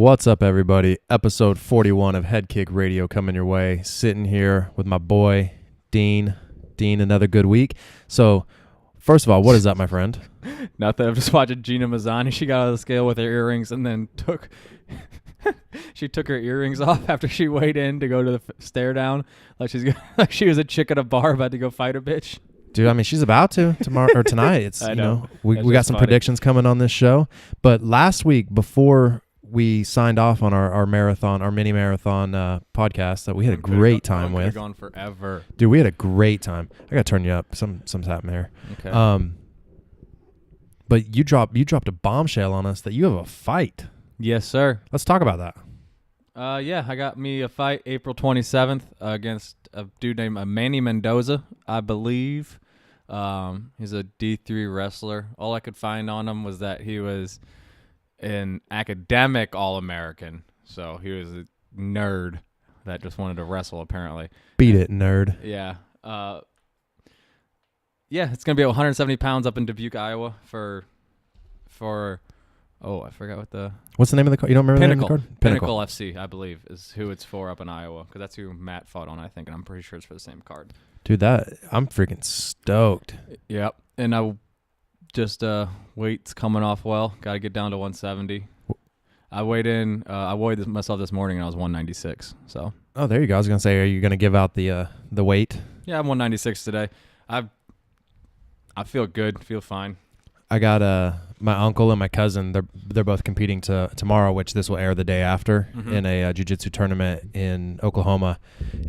What's up, everybody? Episode 41 of Head Kick Radio coming your way. Sitting here with my boy, Dean. Dean, another good week. So, first of all, what is up, my friend? Nothing. I'm just watching Gina Mazzani. She got out of the scale with her earrings and then took her earrings off after she weighed in to go to the stare down. Like she was a chick at a bar about to go fight a bitch. Dude, I mean, she's about to tomorrow or tonight. It's I know. We got some predictions coming on this show. But last week, before we signed off on our mini marathon podcast that we had a great time with. Gone forever. Dude, we had a great time. I got to turn you up. Something's happening there. Okay. But you dropped a bombshell on us that you have a fight. Yes, sir. Let's talk about that. Yeah, I got me a fight April 27th against a dude named Manny Mendoza, I believe. He's a D3 wrestler. All I could find on him was that he was an academic All-American. So he was a nerd that just wanted to wrestle, apparently. Beat it, nerd. Yeah. Yeah, it's going to be 170 pounds up in Dubuque, Iowa for I forgot what's the name of the card? You don't remember Pinnacle. the name of the card? Pinnacle FC, I believe, is who it's for up in Iowa, because that's who Matt fought on, I think, and I'm pretty sure it's for the same card. Dude, I'm freaking stoked. Yep, and I just weight's coming off well. Got to get down to 170. I weighed myself this morning, and I was 196. So. Oh, there you go. I was gonna say, are you gonna give out the weight? Yeah, I'm 196 today. I feel good. Feel fine. I got my uncle and my cousin. They're both competing tomorrow, which this will air the day after, in a jiu-jitsu tournament in Oklahoma.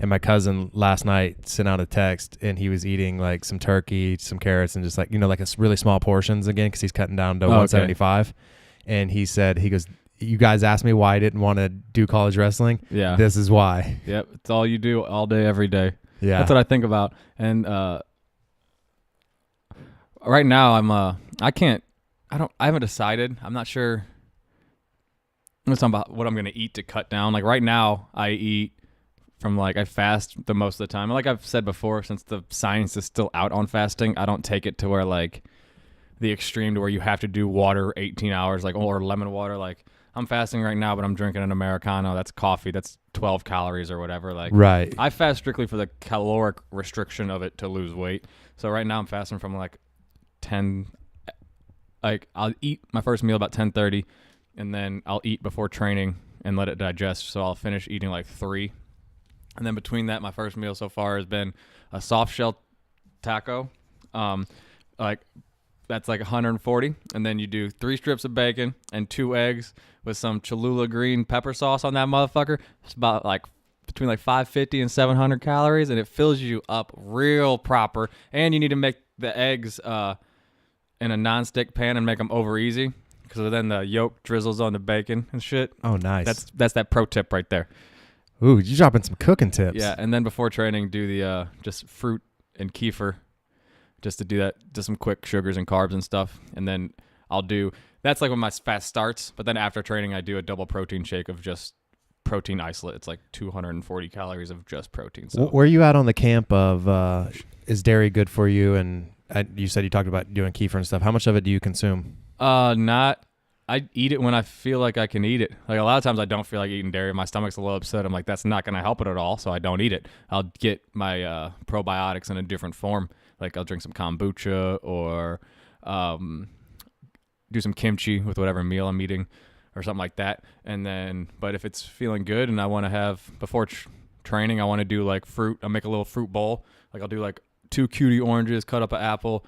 And my cousin last night sent out a text, and he was eating like some turkey, some carrots, and just like like a really small portions again because he's cutting down to 175. Okay. And he goes, "You guys asked me why I didn't want to do college wrestling. Yeah, this is why. Yep, it's all you do all day, every day. Yeah, that's what I think about. And right now I haven't decided. I'm not sure. I'm talking about what I'm going to eat to cut down. Like right now, I eat from I fast the most of the time. Like I've said before, since the science is still out on fasting, I don't take it to where the extreme to where you have to do water 18 hours, or lemon water. Like I'm fasting right now, but I'm drinking an Americano. That's coffee. That's 12 calories or whatever. Right. I fast strictly for the caloric restriction of it to lose weight. So right now I'm fasting from 10. I'll eat my first meal about 10:30, and then I'll eat before training and let it digest. So I'll finish eating 3, and then between that, my first meal so far has been a soft shell taco. That's 140, and then you do 3 strips of bacon and 2 eggs with some Cholula green pepper sauce on that motherfucker. It's about between 550 and 700 calories, and it fills you up real proper. And you need to make the eggs in a non-stick pan and make them over easy, because then the yolk drizzles on the bacon and shit. Oh, nice. That's that pro tip right there. Ooh, you dropping some cooking tips. Yeah, and then before training, do the just fruit and kefir, just to do that, just some quick sugars and carbs and stuff. And then that's when my fast starts. But then after training, I do a double protein shake of just protein isolate. It's 240 calories of just protein. So where are you at on the camp of is dairy good for you? And you said you talked about doing kefir and stuff. How much of it do you consume? I eat it when I feel like I can eat it. A lot of times I don't feel like eating dairy. My stomach's a little upset. I'm like, that's not going to help it at all, so I don't eat it. I'll get my probiotics in a different form. I'll drink some kombucha or do some kimchi with whatever meal I'm eating or something like that. And then, but if it's feeling good and I want to have, before training, I want to do fruit. I'll make a little fruit bowl. I'll do 2 cutie oranges, cut up an apple,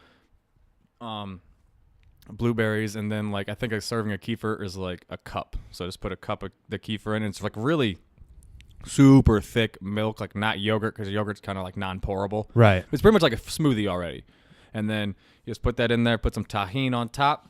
blueberries, and then I think a serving of kefir is a cup. So just put a cup of the kefir in, and it's really super thick milk, not yogurt, because yogurt's kind of non-pourable. Right. It's pretty much like a smoothie already. And then you just put that in there, put some tahini on top.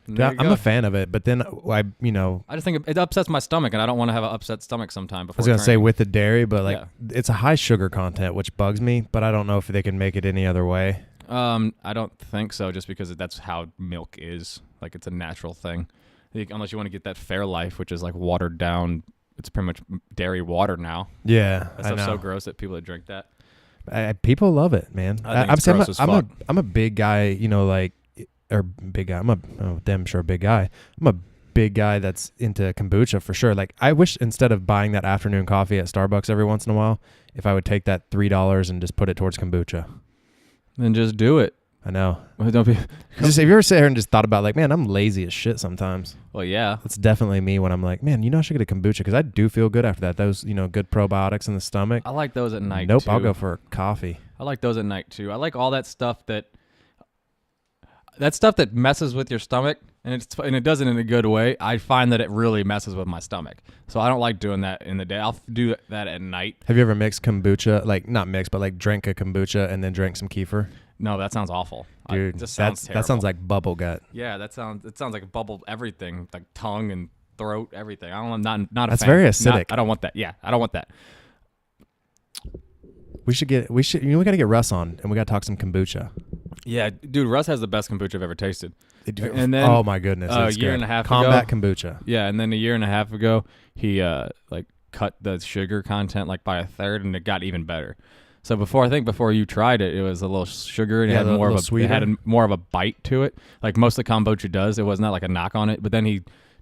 Yeah, I'm a fan of it, but then I just think it upsets my stomach, and I don't want to have an upset stomach sometime before I was going to say with the dairy, but yeah. It's a high sugar content, which bugs me, but I don't know if they can make it any other way. I don't think so, just because that's how milk is. It's a natural thing. Unless you want to get that Fairlife, which is watered down. It's pretty much dairy water now. Yeah, that stuff's so gross that people that drink that. People love it, man. I'm a big guy, or big guy. I'm a damn sure big guy. I'm a big guy that's into kombucha for sure. Like, I wish instead of buying that afternoon coffee at Starbucks every once in a while, if I would take that $3 and just put it towards kombucha. Then just do it. I know. Well, don't be. Just, have you ever sat here and just thought about, like, man, I'm lazy as shit sometimes. Well, yeah. That's definitely me when I'm like, man, I should get a kombucha because I do feel good after that. Those, good probiotics in the stomach. I like those at night, Nope, too. I'll go for coffee. I like those at night, too. I like all that stuff that messes with your stomach, and it does it in a good way. I find that it really messes with my stomach. So I don't like doing that in the day. I'll do that at night. Have you ever mixed kombucha, like not mixed, but like drank a kombucha and then drank some kefir? No, that sounds awful. Dude, that sounds like bubble gut. Yeah, it sounds like bubble everything, like tongue and throat, everything. I'm not a fan. That's very acidic. I don't want that. Yeah, I don't want that. We got to get Russ on and we got to talk some kombucha. Yeah, dude, Russ has the best kombucha I've ever tasted. And then, oh my goodness, a year and a half Combat ago, kombucha. Yeah, and then a year and a half ago, he cut the sugar content like by a third, and it got even better. So before you tried it, it was a little sugar and it had more of a bite to it. Like most of the kombucha does, it was not like a knock on it. But then he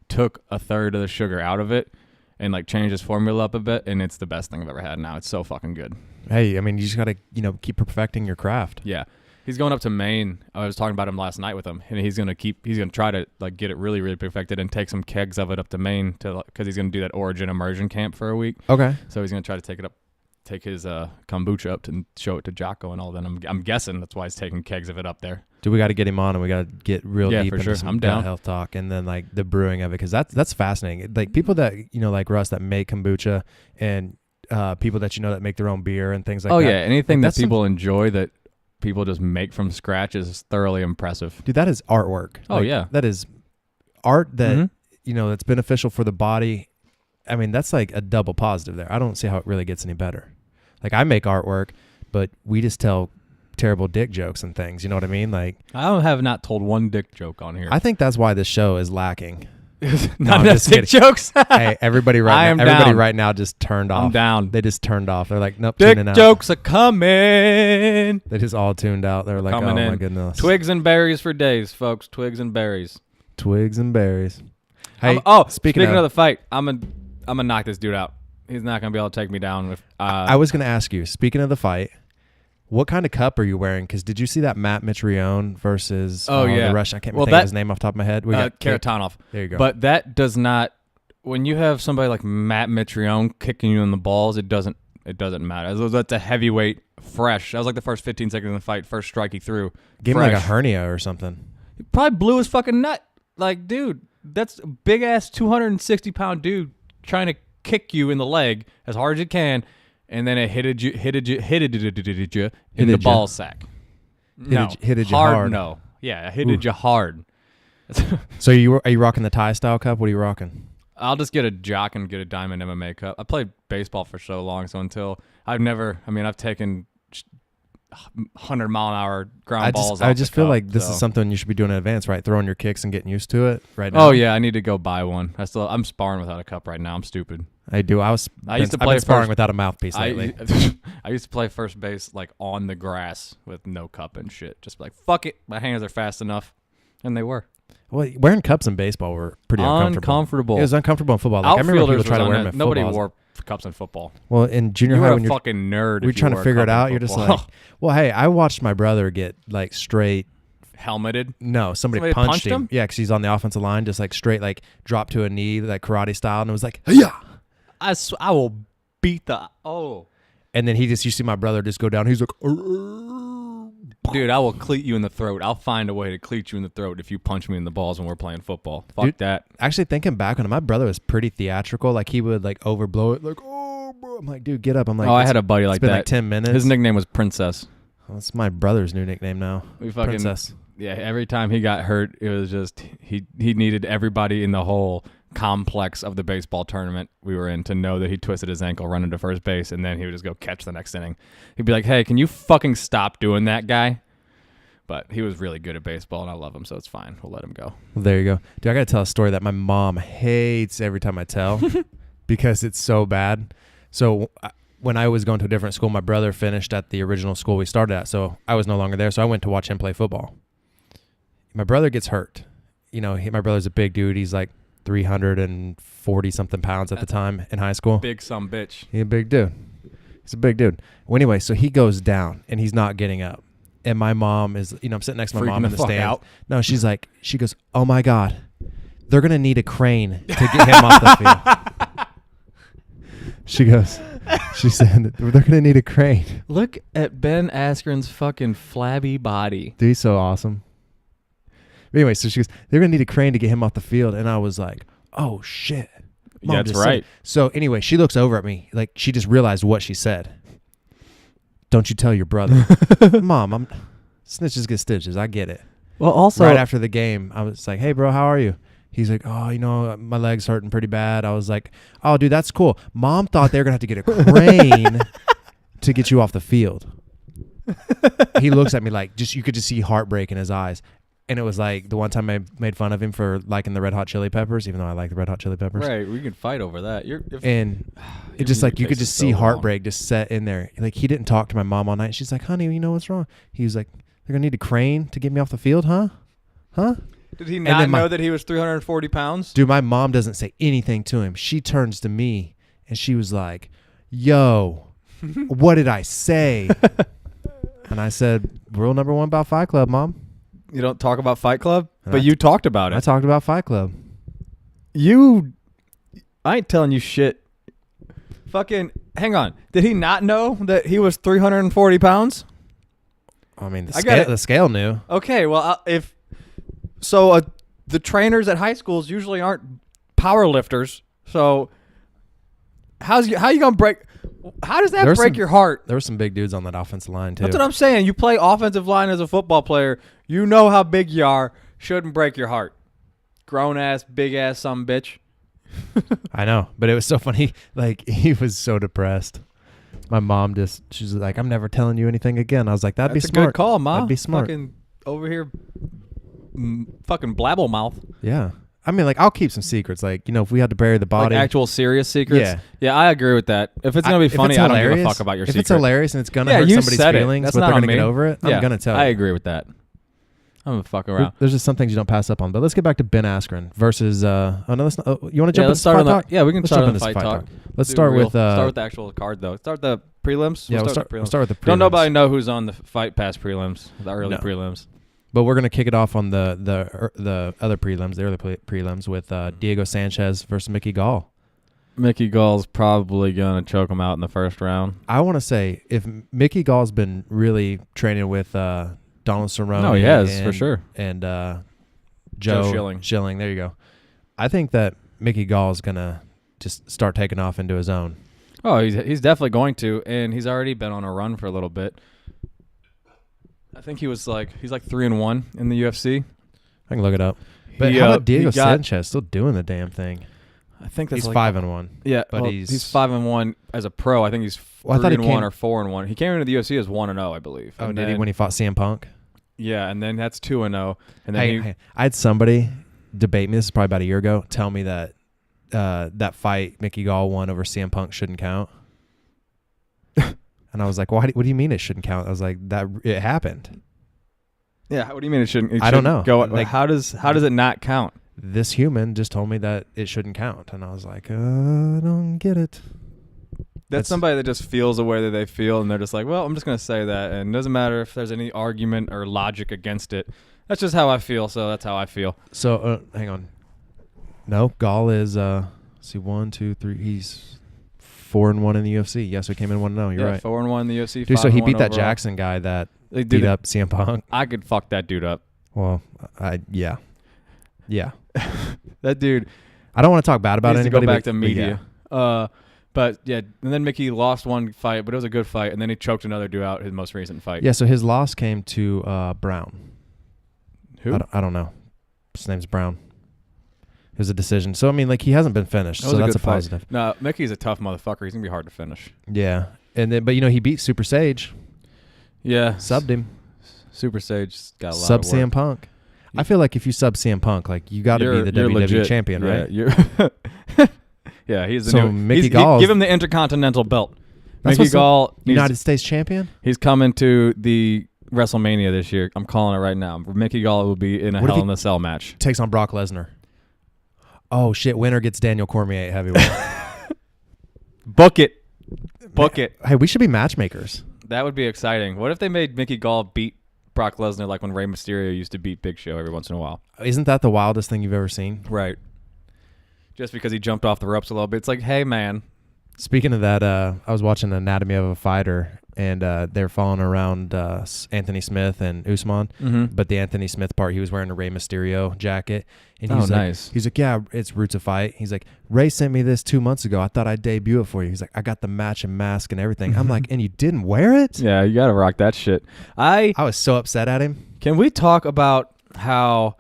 took a third of the sugar out of it and like changed his formula up a bit, and it's the best thing I've ever had. Now it's so fucking good. Hey, I mean, you just gotta keep perfecting your craft. Yeah. He's going up to Maine. I was talking about him last night with him, and he's gonna try to like get it really, really perfected and take some kegs of it up to Maine because he's gonna do that Origin immersion camp for a week. Okay. So he's gonna try to take his kombucha up and show it to Jocko and all that. I'm guessing that's why he's taking kegs of it up there. Dude, we got to get him on and we got to get real deep for into sure. some I'm down. health talk and then like the brewing of it because that's fascinating. Like people that like Russ that make kombucha and people that that make their own beer and things like that. Oh yeah, anything that people enjoy that people just make from scratch is thoroughly impressive. Dude, that is artwork. Oh yeah, that is art that that's beneficial for the body. I mean, that's like a double positive there. I don't see how it really gets any better. Like I make artwork, but we just tell terrible dick jokes and things. You know what I mean? Like I have not told one dick joke on here. I think that's why this show is lacking. Not enough dick jokes. Hey, everybody right now just turned off. I'm down. They just turned off. They're like, nope, dick tuning out. Jokes are coming. They just all tuned out. They're like, coming oh in. My goodness. Twigs and berries for days, folks. Twigs and berries. Twigs and berries. Hey, speaking of the fight, I'm gonna knock this dude out. He's not gonna be able to take me down. With, I was gonna ask you. Speaking of the fight, what kind of cup are you wearing? Because did you see that Matt Mitrione versus the Russian? I can't think of his name off the top of my head. We got Karatanov. There you go. But that does not. When you have somebody like Matt Mitrione kicking you in the balls, it doesn't matter. That's a heavyweight fresh. That was like the first 15 seconds of the fight. First strike he threw. Gave him like a hernia or something. He probably blew his fucking nut. Like, dude, that's a big ass 260-pound dude trying to kick you in the leg as hard as you can, and then it hitted you in the ball sack. Hitted you hard. No, yeah, hitted you hard. So are you rocking the Thai style cup? What are you rocking? I'll just get a jock and get a diamond MMA cup. I played baseball for so long, so I've taken 100-mile-an-hour ground balls. I just feel like this is something you should be doing in advance, right? Throwing your kicks and getting used to it right now. Oh yeah, I need to go buy one. I'm sparring without a cup right now. I'm stupid. I do. I used to play sparring without a mouthpiece lately. I used to play first base like on the grass with no cup and shit. Just like fuck it, my hands are fast enough, and they were. Well, wearing cups in baseball were pretty uncomfortable. It was uncomfortable in football. Like, I remember people trying to wear them in nobody football. wore cups in football. Well, in junior high, when you're a fucking nerd, we're trying to figure it out. You're just like, well, hey, I watched my brother get like straight helmeted. No, somebody punched him. Yeah, because he's on the offensive line, just like straight, like drop to a knee, like karate style, and it was like, yeah. I will beat the And then you see my brother just go down. He's like, dude, I will cleat you in the throat. I'll find a way to cleat you in the throat if you punch me in the balls when we're playing football. Fuck that. Actually, thinking back on it, my brother was pretty theatrical. Like he would like overblow it, like, oh, bro. I'm like, dude, get up. I'm like, I had a buddy like that. It's been like 10 minutes. His nickname was Princess. Well, that's my brother's new nickname now. Princess. Yeah, every time he got hurt, it was just he needed everybody in the whole complex of the baseball tournament we were in to know that he twisted his ankle running to first base, and then he would just go catch the next inning. He'd be like, hey, can you fucking stop doing that, guy? But he was really good at baseball, and I love him, so it's fine. We'll let him go. Well, there you go. Dude, I got to tell a story that my mom hates every time I tell because it's so bad. So when I was going to a different school, my brother finished at the original school we started at, so I was no longer there, so I went to watch him play football. My brother gets hurt. My brother's a big dude. He's like 340 something pounds at the time in high school. Big some bitch. He's a big dude. Well, anyway, so he goes down and he's not getting up. And my mom is, I'm sitting next to my mom in the stands. Out. No, she goes, oh my God, they're going to need a crane to get him off the field. She said, they're going to need a crane. Look at Ben Askren's fucking flabby body. Dude, he's so awesome. But anyway, so she goes, they're going to need a crane to get him off the field. And I was like, oh shit. Mom, yeah, that's right. So anyway, she looks over at me like she just realized what she said. Don't you tell your brother. Mom, snitches get stitches. I get it. Well, also right after the game, I was like, hey, bro, how are you? He's like, oh, my leg's hurting pretty bad. I was like, oh, dude, that's cool. Mom thought they were going to have to get a crane to get you off the field. He looks at me like you could just see heartbreak in his eyes. And it was like the one time I made fun of him for liking the Red Hot Chili Peppers, even though I like the Red Hot Chili Peppers. Right, we can fight over that. And it just like you could just see heartbreak just set in there. Like he didn't talk to my mom all night. She's like, honey, you know what's wrong? He was like, they're going to need a crane to get me off the field, huh? Huh? Did he not know that he was 340 pounds? Dude, my mom doesn't say anything to him. She turns to me and she was like, yo, what did I say? And I said, rule number 1 about Fight Club, Mom. You don't talk about Fight Club? But you talked about it. I talked about Fight Club. I ain't telling you shit. Fucking, hang on. Did he not know that he was 340 pounds? I mean, the scale knew. Okay, well, the trainers at high schools usually aren't power lifters. So how you gonna break? How does that break your heart? There were some big dudes on that offensive line too. That's what I'm saying. You play offensive line as a football player. You know how big you are. Shouldn't break your heart. Grown ass, big ass, some bitch. I know, but it was so funny. Like he was so depressed. My mom she's like, I'm never telling you anything again. I was like, that'd be smart. That's a good call, Mom. That'd be smart. Fucking over here, fucking blabble mouth. Yeah. I mean, like, I'll keep some secrets. Like, if we had to bury the body. Like actual serious secrets? Yeah. Yeah, I agree with that. If it's going to be funny, I don't give a fuck about your secret. If it's hilarious and it's going to hurt somebody's feelings, but they're going to get over it, I'm going to tell you. I agree with that. I'm going to fuck around. There's just some things you don't pass up on. But let's get back to Ben Askren versus, you want to jump into fight talk? Yeah, we can start on the fight talk. Let's start with the actual card, though. Start the prelims? Yeah, we'll start with the prelims. Don't nobody know who's on the Fight Pass prelims, the early prelims. But we're going to kick it off on the other prelims, the early prelims with Diego Sanchez versus Mickey Gall. Mickey Gall's probably going to choke him out in the first round. I want to say, if Mickey Gall's been really training with Donald Cerrone. No, he has, for sure. And Joe Schilling. There you go. I think that Mickey Gall's going to just start taking off into his own. Oh, he's definitely going to, and he's already been on a run for a little bit. I think he's like 3-1 in the UFC. I can look it up. But how about Diego Sanchez still doing the damn thing? I think that's he's 5-1. Yeah, but he's 5-1, as a pro. I think he's 3-1 or 4-1. He came into the UFC as 1-0, I believe. Oh, did he when he fought CM Punk? Yeah, and then that's 2-0. And then I had somebody debate me. This is probably about a year ago. Tell me that that fight Mickey Gall won over CM Punk shouldn't count. And I was like, well, what do you mean it shouldn't count? I was like, it happened. Yeah, what do you mean it shouldn't? I don't know. Like, how does it not count? This human just told me that it shouldn't count, and I was like, I don't get it. That's somebody that just feels the way that they feel, and they're just like, well, I'm just going to say that, and it doesn't matter if there's any argument or logic against it. That's just how I feel, so that's how I feel. So, hang on. No, Gall is, see, 1, 2, 3, he's 4-1 in the UFC. Yes, we came in 1-0. You're right. 4-1 in the UFC. Dude, so he beat that Jackson guy that beat up CM Punk. I could fuck that dude up. Well, yeah. That dude. I don't want to talk bad about anybody. Go back to media. But yeah, and then Mickey lost one fight, but it was a good fight, and then he choked another dude out his most recent fight. Yeah, so his loss came to Brown. Who? I don't know. His name's Brown. It was a decision. So, I mean, like, he hasn't been finished, so that's a positive. No, Mickey's a tough motherfucker. He's going to be hard to finish. Yeah. And then, but, he beat Super Sage. Yeah. Subbed him. Super Sage got a lot of work. CM Punk. I feel like if you sub CM Punk, like, you got to be the WWE legit champion, right? Yeah, he's the so new. Mickey Gall. Give him the Intercontinental belt. That's Mickey Gall. United States champion? He's coming to the WrestleMania this year. I'm calling it right now. Mickey Gall will be in a Hell in a Cell match. Takes on Brock Lesnar. Oh shit! Winner gets Daniel Cormier at heavyweight. Book it. Book it. Hey, we should be matchmakers. That would be exciting. What if they made Mickey Gall beat Brock Lesnar like when Rey Mysterio used to beat Big Show every once in a while? Isn't that the wildest thing you've ever seen? Right. Just because he jumped off the ropes a little bit. It's like, hey, man. Speaking of that, I was watching Anatomy of a Fighter, and they're following around Anthony Smith and Usman. Mm-hmm. But the Anthony Smith part, he was wearing a Rey Mysterio jacket. And Oh, he's like, nice. He's like, yeah, it's Roots of Fight. He's like, Ray sent me this 2 months ago. I thought I'd debut it for you. He's like, I got the match and mask and everything. I'm like, and you didn't wear it? Yeah, you got to rock that shit. I was so upset at him. Can we talk about how,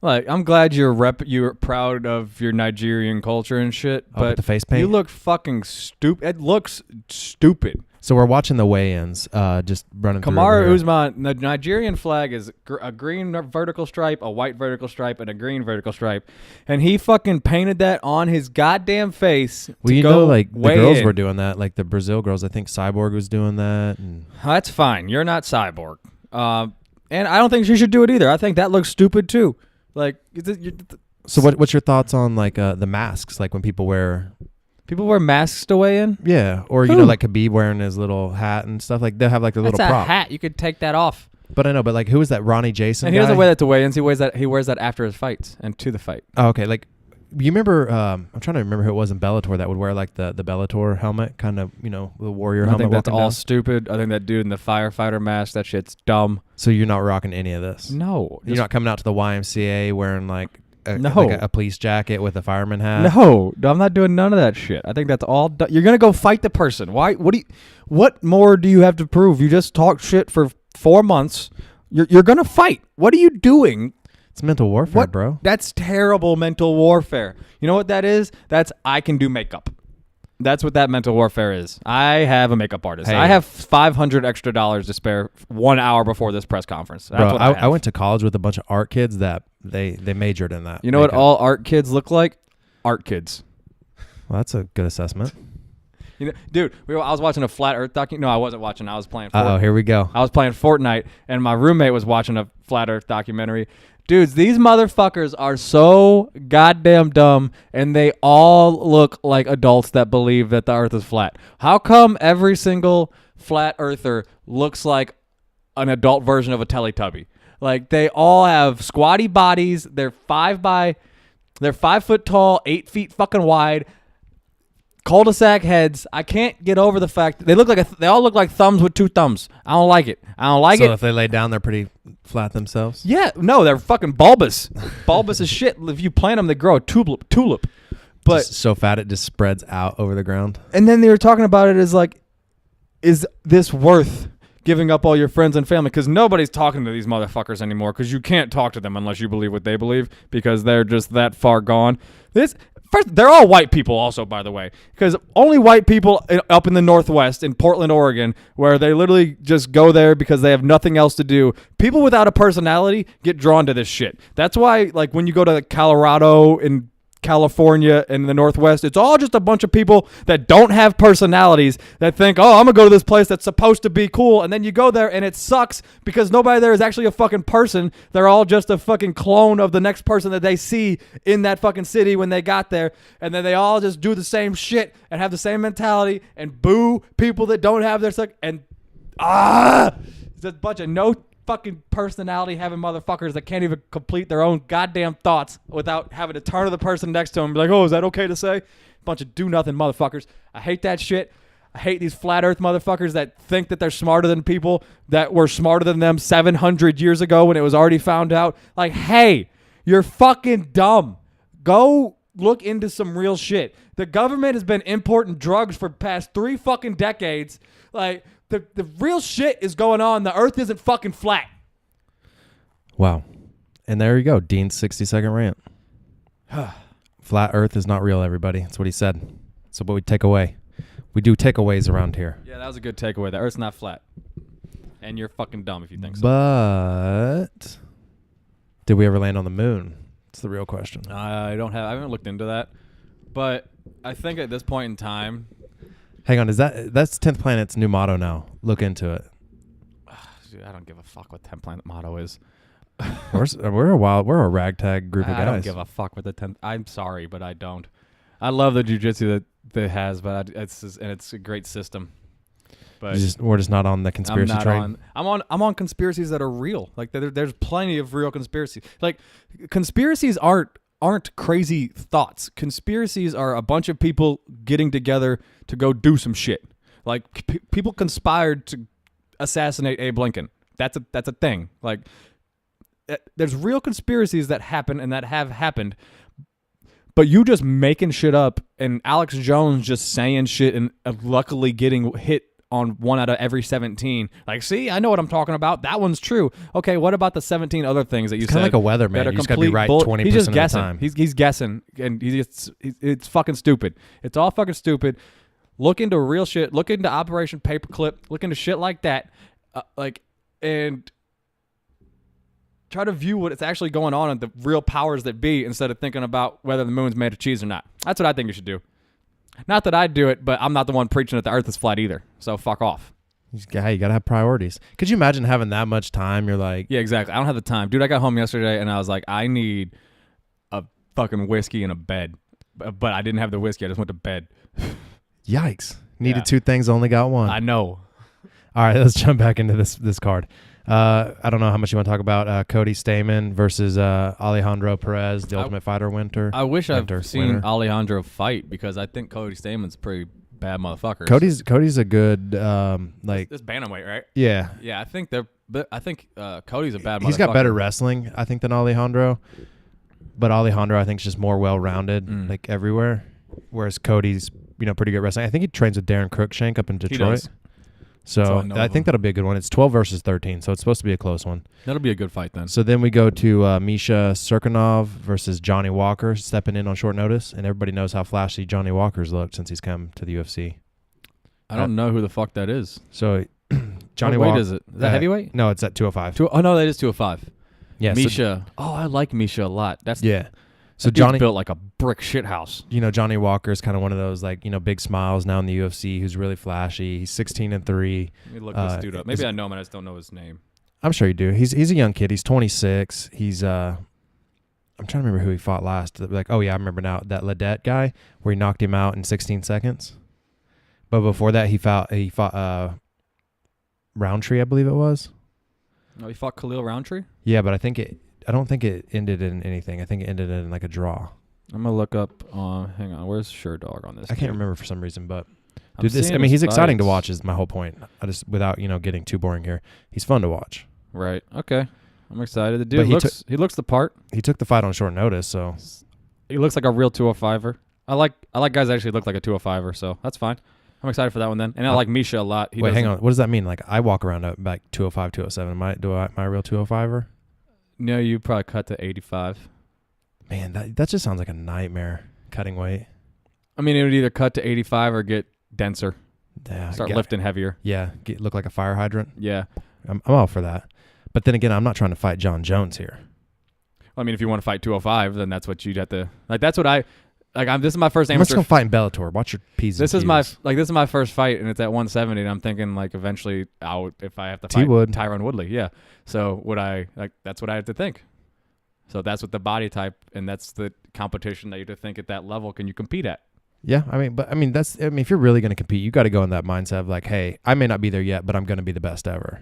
like, I'm glad you're proud of your Nigerian culture and shit, Oh, with but the face paint? you look fucking stupid. It looks stupid. So we're watching the weigh-ins, just running through. Kamaru here. Usman, the Nigerian flag is a green vertical stripe, a white vertical stripe, and a green vertical stripe. And he fucking painted that on his goddamn face. Well, to you go know, like, the weigh girls in. were doing that, like the Brazil girls. I think Cyborg was doing that. And That's fine. You're not Cyborg. And I don't think she should do it either. I think that looks stupid too. Like, so what's your thoughts on, like, the masks, like when people wear... people wear masks to weigh in? Yeah, or you know, like Khabib wearing his little hat and stuff. Like they'll have like the That's little prop. a hat. You could take that off. But I know, but like who was that Ronnie Jason? And he guy? doesn't wear that to weigh-ins. He wears that after his fights and to the fight. Oh, okay, like you remember? I'm trying to remember who it was in Bellator that would wear like the Bellator helmet, kind of, you know, the warrior I helmet. think that's walking all down. stupid. I think that dude in the firefighter mask, that shit's dumb. So you're not rocking any of this? No. You're not coming out to the YMCA wearing like No. like a police jacket with a fireman hat. No, I'm not doing none of that shit. I think that's all. You're gonna go fight the person. Why? What more do you have to prove? You just talk shit for 4 months. You're gonna fight. What are you doing? It's mental warfare, What, bro. That's terrible mental warfare. You know what that is? That's I can do makeup. That's what that mental warfare is. I have a makeup artist. Hey. I have $500 extra to spare 1 hour before this press conference. That's Bro, what I have. went to college with a bunch of art kids that they majored in that. You know what makeup. all art kids look like? Art kids. Well, that's a good assessment. You know, dude, I was watching a Flat Earth documentary. No, I wasn't watching. I was playing Fortnite. Oh, here we go. I was playing Fortnite, and my roommate was watching a Flat Earth documentary. Dudes, these motherfuckers are so goddamn dumb, and they all look like adults that believe that the earth is flat. How come every single flat earther looks like an adult version of a Teletubby? Like, they all have squatty bodies. They're 5 foot tall, 8 feet fucking wide, cul-de-sac heads. I can't get over the fact that they all look like thumbs with 2 thumbs. I don't like it. So if they lay down, they're pretty flat themselves. Yeah, no, they're fucking bulbous. Bulbous as shit. If you plant them, they grow a tulip. But Just so fat it just spreads out over the ground. and then they were talking about it as like, is this worth giving up all your friends and family? Because nobody's talking to these motherfuckers anymore. Because you can't talk to them unless you believe what they believe. Because they're just that far gone. First, they're all white people also, by the way, because only white people up in the Northwest, in Portland, Oregon, where they literally just go there because they have nothing else to do. People without a personality get drawn to this shit. That's why, like, when you go to Colorado and California and the Northwest, it's all just a bunch of people that don't have personalities that think, oh, I'm gonna go to this place that's supposed to be cool, and then you go there and it sucks because nobody there is actually a fucking person. They're all just a fucking clone of the next person that they see in that fucking city when they got there, and then they all just do the same shit and have the same mentality and boo people that don't have their and it's a bunch of no fucking personality having motherfuckers that can't even complete their own goddamn thoughts without having to turn to the person next to them and be like, oh, is that okay to say? Bunch of do nothing motherfuckers. I hate that shit. I hate these flat earth motherfuckers that think that they're smarter than people that were smarter than them 700 years ago when it was already found out. Like, hey, you're fucking dumb. Go look into some real shit. The government has been importing drugs for the past 3 fucking decades. Like, the real shit is going on. The earth isn't fucking flat. Wow. And there you go. Dean's 60-second rant. Flat earth is not real, everybody. That's what he said. So what we take away. We do takeaways around here. Yeah, that was a good takeaway. The earth's not flat. And you're fucking dumb if you think so. But did we ever land on the moon? It's the real question. I haven't looked into that. But I think at this point in time, Hang on, that's 10th Planet's new motto now. Look into it. dude, I don't give a fuck what 10 Planet motto is. We're a ragtag group of guys. I don't give a fuck with the 10th. I'm sorry, but I don't. I love the jiu-jitsu that has, but it's a great system. But we're just not on the conspiracy train. I'm on conspiracies that are real. Like there's plenty of real conspiracies. Like conspiracies aren't crazy thoughts. Conspiracies are a bunch of people getting together to go do some shit. Like people conspired to assassinate Abe Lincoln. That's a thing. Like there's real conspiracies that happen and that have happened. But you just making shit up and Alex Jones just saying shit and luckily getting hit on 1 out of every 17. Like, see, I know what I'm talking about. That one's true. Okay, what about the 17 other things that you said? Kind of like a weatherman. You just got to be right 20% he's just of guessing. the time. He's guessing, and it's fucking stupid. It's all fucking stupid. Look into real shit. Look into Operation Paperclip. Look into shit like that. And try to view what's actually going on and the real powers that be instead of thinking about whether the moon's made of cheese or not. That's what I think you should do. Not that I do it, but I'm not the one preaching that the earth is flat either. So fuck off. You got to have priorities. Could you imagine having that much time? You're like... Yeah, exactly. I don't have the time. Dude, I got home yesterday and I was like, I need a fucking whiskey and a bed. But I didn't have the whiskey. I just went to bed. Yikes. Needed 2 things, only got 1. I know. All right, let's jump back into this card. I don't know how much you want to talk about Cody Stamann versus Alejandro Perez, the Ultimate Fighter winter. I wish I've seen Alejandro fight because I think Cody Stamann's a pretty bad motherfucker. Cody's a good this bantamweight, right? Yeah. Yeah, I think Cody's a bad motherfucker. He's got better wrestling, I think, than Alejandro. But Alejandro, I think, is just more well-rounded, like everywhere. Whereas Cody's, pretty good wrestling. I think he trains with Darren Cruikshank up in Detroit. He does. So I think that'll be a good one. It's 12 versus 13, so it's supposed to be a close one. That'll be a good fight then. So then we go to Misha Cirkunov versus Johnny Walker stepping in on short notice, and everybody knows how flashy Johnny Walker's looked since he's come to the UFC. I don't know who the fuck that is. So Johnny What Walker. weight is it? Is that heavyweight? No, it's at 205. No, that is 205. Yeah, Misha. I like Misha a lot. Yeah. So that Johnny built like a brick shithouse. Johnny Walker is kind of one of those big smiles now in the UFC who's really flashy. He's 16-3. Let me look this dude up. Maybe I know him, I just don't know his name. I'm sure you do. He's a young kid. He's 26. He's I'm trying to remember who he fought last. I remember now, that Ledette guy where he knocked him out in 16 seconds. But before that, he fought Roundtree, I believe it was. No, he fought Khalil Roundtree? Yeah, but I don't think it ended in anything. I think it ended in like a draw. I'm gonna look up. Hang on, where's Sherdog on this? I can't remember for some reason, but dude, he's exciting to watch. Is my whole point. I just without getting too boring here. He's fun to watch. Right. Okay. I'm excited. The dude he looks the part. He took the fight on short notice, so he looks like a real 205er. I like guys that actually look like a 205er, so that's fine. I'm excited for that one then. And I like Misha a lot. Wait, hang on. What does that mean? Like I walk around at like 205, 207. Am I a real 205er? No, you probably cut to 85. Man, that just sounds like a nightmare, cutting weight. I mean, it would either cut to 85 or get denser. Yeah, Start lifting heavier. Yeah, look like a fire hydrant. Yeah. I'm all for that. But then again, I'm not trying to fight John Jones here. Well, I mean, if you want to fight 205, then that's what you'd have to... That's what I... this is my first amateur... Let's go fight in Bellator. Watch your P's and Q's. This is my first fight, and it's at 170, and I'm thinking, eventually, if I have to fight Tyron Woodley. Yeah. So, that's what I have to think. So, that's what the body type, and that's the competition that you have to think at that level can you compete at. Yeah, if you're really going to compete, you got to go in that mindset of like, hey, I may not be there yet, but I'm going to be the best ever.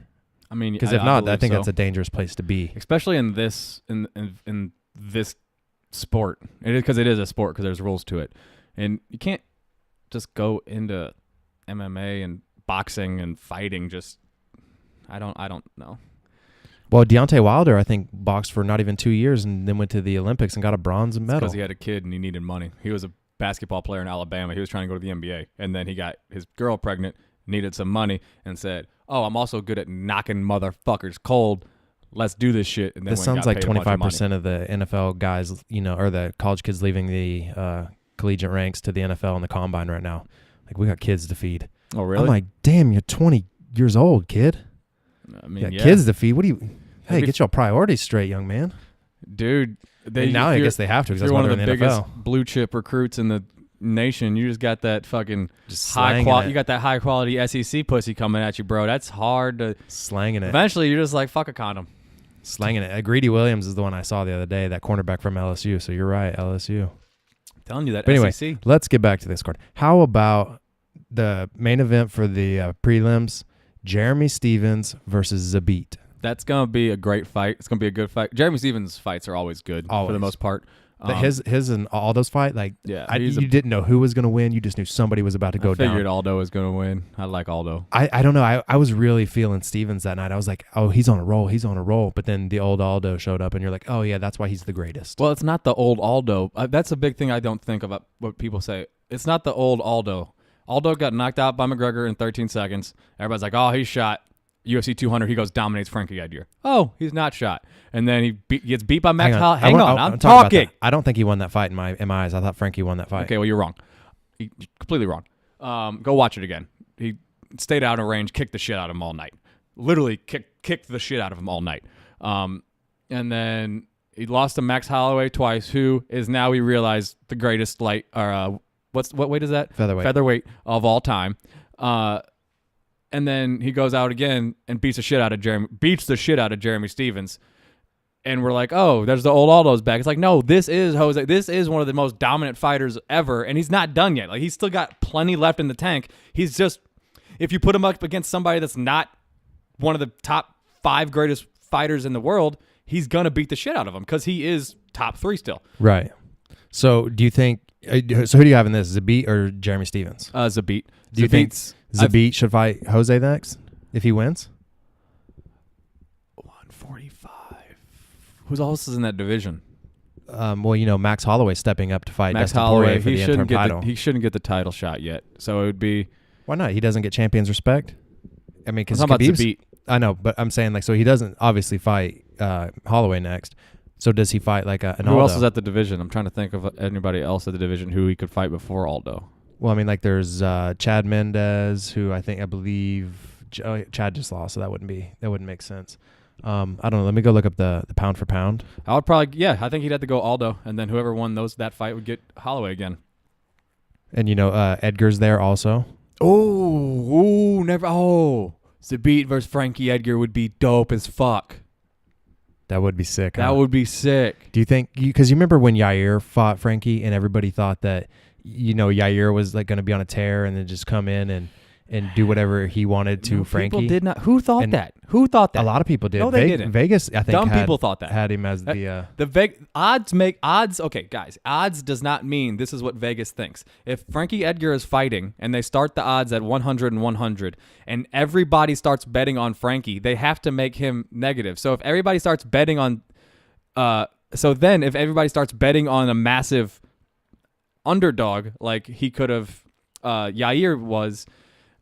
I mean, because if not, I think that's a dangerous place to be, especially in this in this sport. It is because it is a sport because there's rules to it, and you can't just go into MMA and boxing and fighting. I don't know. Well, Deontay Wilder, I think, boxed for not even 2 years and then went to the Olympics and got a bronze medal because he had a kid and he needed money. He was a basketball player in Alabama. He was trying to go to the NBA, and then he got his girl pregnant, needed some money, and said, "Oh, I'm also good at knocking motherfuckers cold. Let's do this shit." And then this sounds like 25% of the NFL guys, or the college kids leaving the collegiate ranks to the NFL and the combine right now. Like, we got kids to feed. Oh, really? I'm like, damn, you're 20 years old, kid. I mean, yeah. Kids to feed. What do you? Hey, get your priorities straight, young man. Dude, I guess they have to. You're one of the biggest blue chip recruits in the nation. You just got that fucking high quality. You got that high quality SEC pussy coming at you, bro. That's hard to slanging it. Eventually, you're just like, fuck a condom. slanging it. Greedy Williams is the one I saw the other day, that cornerback from LSU. So you're right, LSU. I'm telling you that. But anyway, SEC. let's get back to this card. How about the main event for the prelims? Jeremy Stevens versus Zabit. That's gonna be a great fight. It's gonna be a good fight. Jeremy Stevens' fights are always good for the most part. But his and Aldo's fight, like, yeah, you didn't know who was going to win. You just knew somebody was about to go down. I figured Aldo was going to win. I like Aldo. I don't know. I was really feeling Stevens that night. I was like, oh, he's on a roll. He's on a roll. But then the old Aldo showed up, and you're like, oh, yeah, that's why he's the greatest. Well, it's not the old Aldo. That's a big thing I don't think about what people say. It's not the old Aldo. Aldo got knocked out by McGregor in 13 seconds. Everybody's like, oh, he's shot. UFC 200, he goes, dominates Frankie Edgar. Oh, he's not shot. And then he gets beat by Max Holloway. Hang on, I'm talking. I don't think he won that fight in my eyes. I thought Frankie won that fight. Okay, well, you're wrong. You're completely wrong. Go watch it again. He stayed out of range, kicked the shit out of him all night. Literally kicked the shit out of him all night. And then he lost to Max Holloway twice, who is now, we realize, the greatest what weight is that? Featherweight of all time. And then he goes out again and beats the shit out of Jeremy Stevens. And we're like, oh, there's the old Aldo's back. It's like, no, this is Jose. This is one of the most dominant fighters ever, and he's not done yet. Like, he's still got plenty left in the tank. He's just, if you put him up against somebody that's not one of the top 5 greatest fighters in the world, he's gonna beat the shit out of him because he is top 3 still. Right. So do you think? So who do you have in this, Zabit or Jeremy Stevens? Zabit. Do you think Zabit should fight Jose next if he wins? 145. Who else is in that division? Well, Max Holloway stepping up to fight Max Dustin Holloway Poirier for the interim title. He shouldn't get the title shot yet. So it would be. Why not? He doesn't get champion's respect. I mean, because Zabit. I know, but I'm saying, like, so he doesn't obviously fight Holloway next. So does he fight like an Aldo? Who else is at the division? I'm trying to think of anybody else at the division who he could fight before Aldo. Well, I mean, like, there's Chad Mendez, who I believe Chad just lost, so that wouldn't make sense. I don't know. Let me go look up the pound for pound. I would probably, I think he'd have to go Aldo, and then whoever won that fight would get Holloway again. And Edgar's there also. Zabit versus Frankie Edgar would be dope as fuck. That would be sick. That would be sick. Do you think? Because you remember when Yair fought Frankie, and everybody thought that Yair was like going to be on a tear and then just come in and do whatever he wanted to Frankie. People did not. Who thought that? Who thought that? A lot of people did. No, they didn't. Vegas, I think, dumb people thought that. Had him as the odds make odds. Okay, guys, odds does not mean this is what Vegas thinks. If Frankie Edgar is fighting and they start the odds at 100 and 100, and everybody starts betting on Frankie, they have to make him negative. So if everybody starts betting on, if everybody starts betting on a massive underdog like he could have, Yair was.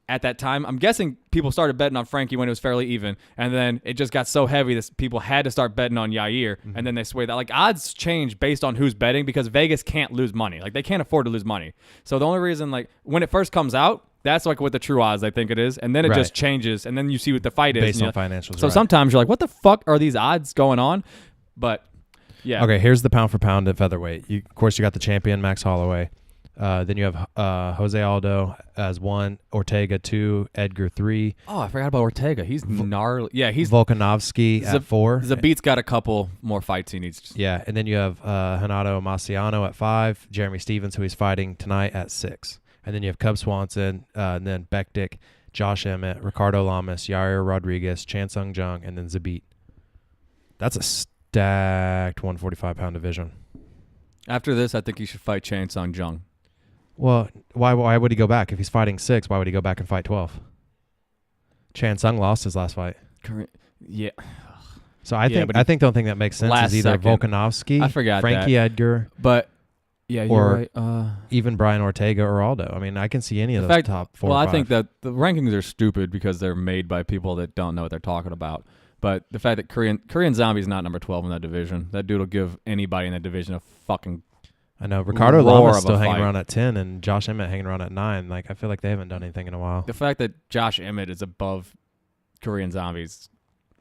At that time, I'm guessing people started betting on Frankie when it was fairly even, and then it just got so heavy that people had to start betting on Yair, and then they swayed that. Like, odds change based on who's betting because Vegas can't lose money. Like, they can't afford to lose money. So the only reason, like, when it first comes out, that's like what the true odds I think it is, and then it just changes, and then you see what the fight is. Based on financials. So sometimes you're like, what the fuck are these odds going on? But, yeah. Okay, here's the pound for pound at featherweight. Of course, you got the champion, Max Holloway. Then you have Jose Aldo as 1, Ortega 2, Edgar 3. Oh, I forgot about Ortega. He's gnarly. Yeah, he's Volkanovski at 4. Zabit's got a couple more fights he needs. Yeah, and then you have Renato Marciano at 5, Jeremy Stevens, who he's fighting tonight, at 6. And then you have Cub Swanson, and then Bektik, Josh Emmett, Ricardo Lamas, Yair Rodriguez, Chan Sung Jung, and then Zabit. That's a stacked 145-pound division. After this, I think he should fight Chan Sung Jung. Well, why would he go back? If he's fighting 6, why would he go back and fight 12? Chan Sung lost his last fight. Yeah. So I think the only thing that makes sense is either Volkanovski, I forgot Frankie Edgar, but you're right. Even Brian Ortega or Aldo. I mean, I can see any of those top 4 or 5. I think that the rankings are stupid because they're made by people that don't know what they're talking about. But the fact that Korean Zombie's not number 12 in that division, that dude will give anybody in that division a fucking. I know Ricardo Lamas still hanging around at 10 and Josh Emmett hanging around at 9. Like, I feel like they haven't done anything in a while. The fact that Josh Emmett is above Korean Zombies,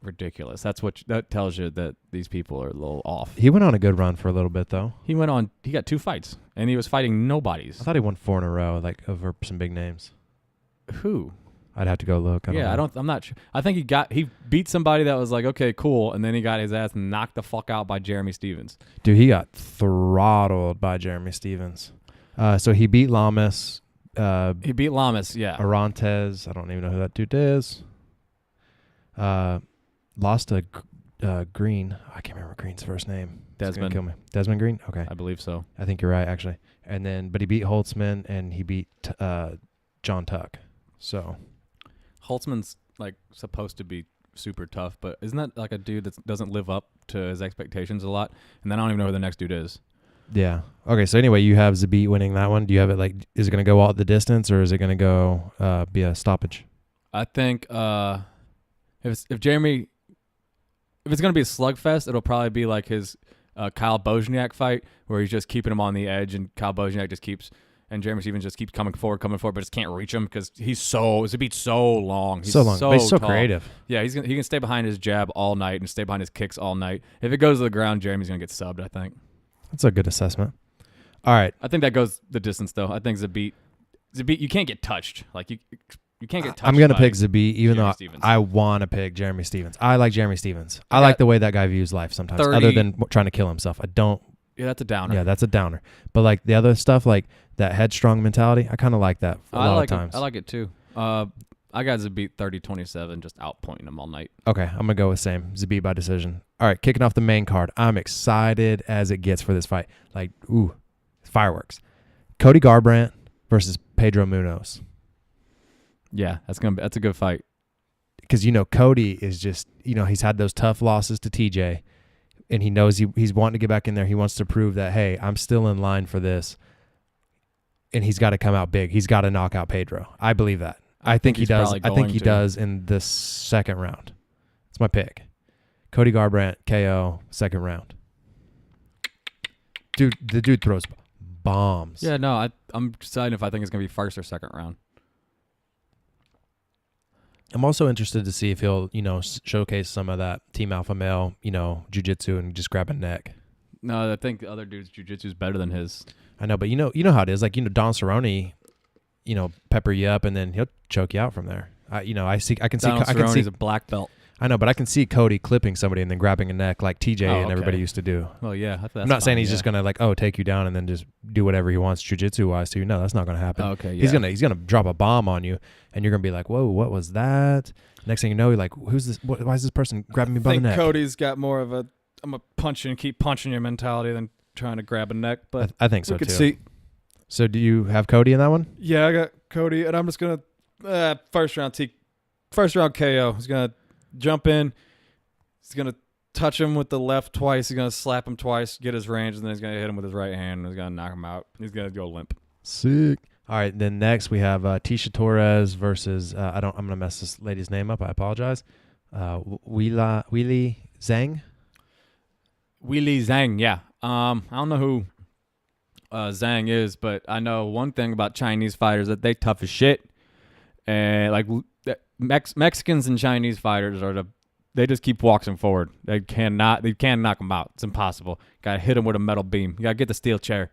ridiculous. That tells you that these people are a little off. He went on a good run for a little bit though. He got 2 fights and he was fighting nobodies. I thought he won 4 in a row, like over some big names. Who? I'd have to go look. I'm not sure. I think he beat somebody that was like, okay, cool, and then he got his ass knocked the fuck out by Jeremy Stevens. Dude, he got throttled by Jeremy Stevens. So he beat Lamas. He beat Lamas, yeah. Arantes. I don't even know who that dude is. Lost to Green. I can't remember Green's first name. Desmond. Kill me. Desmond Green? Okay. I believe so. I think you're right, actually. But he beat Holtzman, and he beat John Tuck. So Holtzman's like supposed to be super tough, but isn't that like a dude that doesn't live up to his expectations a lot? And then I don't even know who the next dude is. yeah. Okay, so anyway, you have Zabit winning that one. Do you have it is it going to go all the distance, or is it going to go be a stoppage? I think if it's going to be a slugfest, it'll probably be like his Kyle Bozniak fight, where he's just keeping him on the edge, and Kyle Bozniak just keeps, and Jeremy Stevens just keeps coming forward, but just can't reach him because Zabit's so long. He's so long, but he's so tall. creative. Yeah, he can stay behind his jab all night and stay behind his kicks all night. If it goes to the ground, Jeremy's gonna get subbed, I think. That's a good assessment. All right. I think that goes the distance, though. I think Zabit, you can't get touched. Like you can't get touched. I'm gonna pick Zabit, even though Stevens. I want to pick Jeremy Stevens. I like Jeremy Stevens. I like the way that guy views life sometimes, other than trying to kill himself. I don't. Yeah, that's a downer. Yeah, that's a downer. But like the other stuff, like that headstrong mentality, I kind of like that a lot of times. I like it too. I got Zabit 30-27, just outpointing him all night. Okay, I'm gonna go with same Zabit by decision. All right, kicking off the main card. I'm excited as it gets for this fight. Like, fireworks. Cody Garbrandt versus Pedro Munoz. Yeah, that's a good fight. Because Cody is just he's had those tough losses to TJ, and he knows he's wanting to get back in there. He wants to prove that, hey, I'm still in line for this, and he's got to come out big. He's got to knock out Pedro. I believe that. I think he does. I think he does in the second round. It's my pick. Cody Garbrandt, KO, second round. Dude, the dude throws bombs. Yeah, no, I'm deciding if I think it's going to be first or second round. I'm also interested to see if he'll, showcase some of that Team Alpha Male, jiu-jitsu and just grab a neck. No, I think the other dude's jiu-jitsu is better than his. I know, but you know how it is. Like, Don Cerrone, pepper you up and then he'll choke you out from there. I can see. Cerrone's a black belt. I know, but I can see Cody clipping somebody and then grabbing a neck like TJ and everybody used to do. Well, yeah. I'm not saying he's just gonna take you down and then just do whatever he wants jiu-jitsu wise to you. No, that's not gonna happen. Okay, yeah. He's gonna drop a bomb on you and you're gonna be like, whoa, what was that? Next thing you know, you're like, who's this? Why is this person grabbing me by the neck? I think Cody's got more of a I'm gonna punch you and keep punching your mentality than trying to grab a neck. But I think so we could too. See. So do you have Cody in that one? Yeah, I got Cody, and I'm just gonna first round KO. He's gonna jump in. He's going to touch him with the left twice. He's going to slap him twice, get his range, and then he's going to hit him with his right hand, and he's going to knock him out. He's going to go limp. Sick. All right, then next we have Tisha Torres versus, I'm going to mess this lady's name up. I apologize. Weili Zhang? Weili Zhang, yeah. I don't know who Zhang is, but I know one thing about Chinese fighters, that they tough as shit. And like Mexicans and Chinese fighters they just keep walking forward. They can't knock them out. It's impossible. Got to hit them with a metal beam. You got to get the steel chair.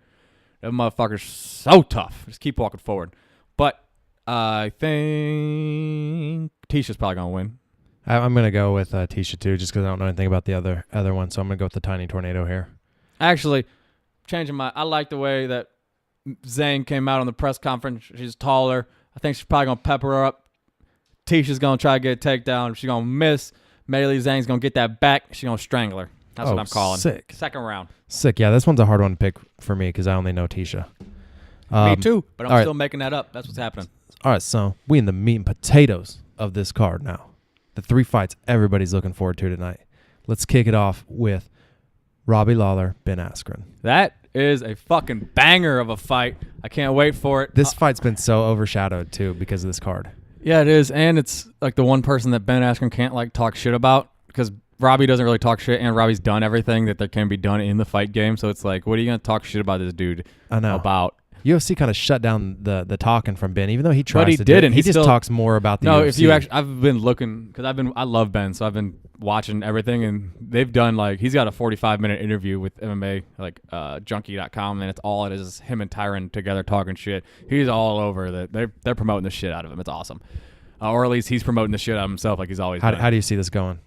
That motherfucker's so tough. Just keep walking forward. But I think Tisha's probably going to win. I'm going to go with Tisha too, just because I don't know anything about the other one. So I'm going to go with the tiny tornado here. Actually, I like the way that Zhang came out on the press conference. She's taller. I think she's probably going to pepper her up. Tisha's going to try to get a takedown. She's going to miss. Meili Zhang's going to get that back. She's going to strangle her. That's what I'm calling. Sick. Second round. Sick. Yeah, this one's a hard one to pick for me because I only know Tisha. Me too, but I'm still making that up. That's what's happening. All right, so we in the meat and potatoes of this card now. The 3 fights everybody's looking forward to tonight. Let's kick it off with Robbie Lawler, Ben Askren. That is a fucking banger of a fight. I can't wait for it. This fight's been so overshadowed, too, because of this card. Yeah, it is, and it's like the one person that Ben Askren can't talk shit about because Robbie doesn't really talk shit, and Robbie's done everything that there can be done in the fight game. So it's like, what are you gonna talk shit about this dude? I know. About UFC kind of shut down the talking from Ben, even though he tries but he to. Didn't. He just talks more about the UFC. If you actually, I've been looking because I love Ben, so I've been watching everything, and they've done he's got a 45-minute interview with MMA junkie.com, and it's all it is him and Tyron together talking shit. He's all over that. They're promoting the shit out of him. It's awesome. or at least he's promoting the shit out of himself like he's always done. How do you see this going?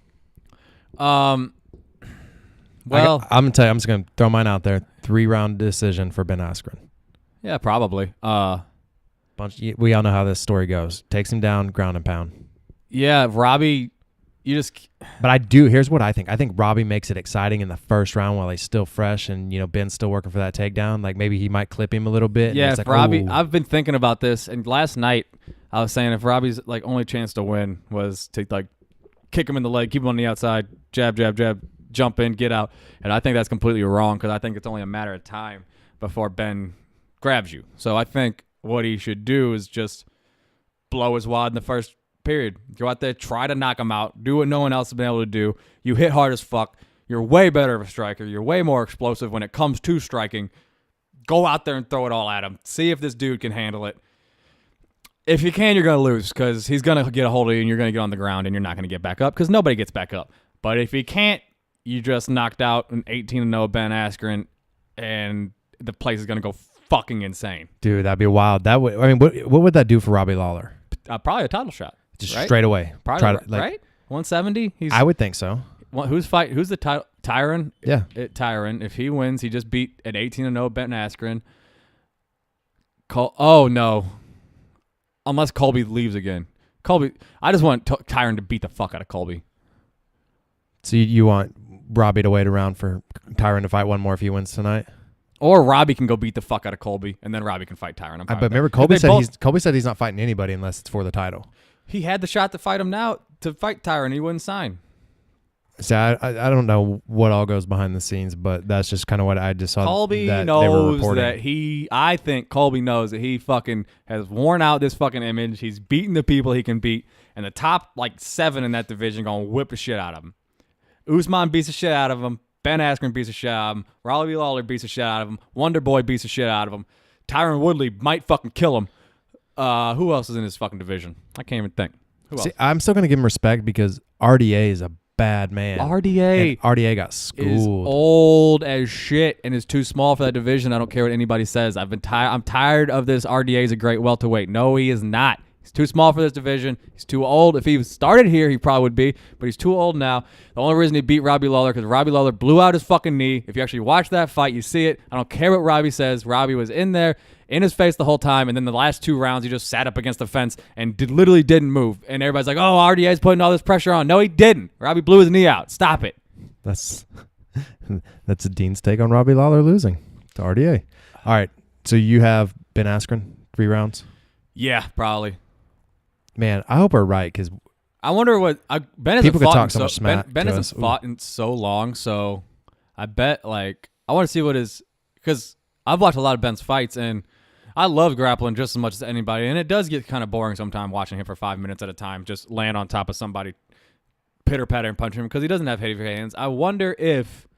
Well, I'm gonna tell you. I'm just gonna throw mine out there. 3-round decision for Ben Askren. yeah, probably. We all know how this story goes. Takes him down, ground and pound. Yeah, Robbie, you just. But here's what I think. I think Robbie makes it exciting in the first round while he's still fresh and, Ben's still working for that takedown. Like maybe he might clip him a little bit. Yeah, and if like, Robbie, ooh. I've been thinking about this, and last night I was saying if Robbie's like only chance to win was to like kick him in the leg, keep him on the outside, jab, jab, jab, jump in, get out. And I think that's completely wrong because I think it's only a matter of time before Ben grabs you. So I think what he should do is just blow his wad in the first period. Go out there, try to knock him out, do what no one else has been able to do. You hit hard as fuck. You're way better of a striker. You're way more explosive when it comes to striking. Go out there and throw it all at him. See if this dude can handle it. If you can, you're going to lose because he's going to get a hold of you and you're going to get on the ground and you're not going to get back up because nobody gets back up. But if you can't, you just knocked out an 18-0 Ben Askren and the place is going to go fucking insane. Dude, that'd be wild. What would that do for Robbie Lawler? Probably a title shot. Just right? straight away. Probably, right? 170? I would think so. Who's the title? Tyron? Yeah. Tyron. If he wins, he just beat an 18-0 Ben Askren. Oh, no. Unless Colby leaves again. I just want Tyron to beat the fuck out of Colby. So you want Robbie to wait around for Tyron to fight one more if he wins tonight? Or Robbie can go beat the fuck out of Colby, and then Robbie can fight Tyron. But remember, Colby said he's not fighting anybody unless it's for the title. He had the shot to fight him now, to fight Tyron. He wouldn't sign. See, I don't know what all goes behind the scenes, but that's just kind of what I just saw. Colby that knows they were reporting. I think Colby knows that he fucking has worn out this fucking image. He's beaten the people he can beat, and the top 7 in that division going to whip the shit out of him. Usman beats the shit out of him. Ben Askren beats the shit out of him. Robbie Lawler beats the shit out of him. Wonder Boy beats the shit out of him. Tyron Woodley might fucking kill him. Who else is in his fucking division? I can't even think. Who else? I'm still going to give him respect because RDA is a bad man. RDA got schooled. Is old as shit and is too small for that division. I don't care what anybody says. I'm tired of this. RDA is a great welterweight. No, he is not. He's too small for this division. He's too old. If he started here, he probably would be, but he's too old now. The only reason he beat Robbie Lawler because Robbie Lawler blew out his fucking knee. If you actually watch that fight, you see it. I don't care what Robbie says. Robbie was in there, in his face the whole time, and then the last 2 rounds, he just sat up against the fence and literally didn't move. And everybody's like, oh, RDA's putting all this pressure on. No, he didn't. Robbie blew his knee out. Stop it. That's a Dean's take on Robbie Lawler losing to RDA. All right, so you have Ben Askren, 3 rounds? Yeah, probably. Man, I hope we're right because I wonder what Ben hasn't fought. Ben hasn't fought in so long, so I bet I want to see what his because I've watched a lot of Ben's fights and I love grappling just as much as anybody, and it does get kind of boring sometimes watching him for 5 minutes at a time, just land on top of somebody, pitter patter and punch him because he doesn't have heavy hands. I wonder if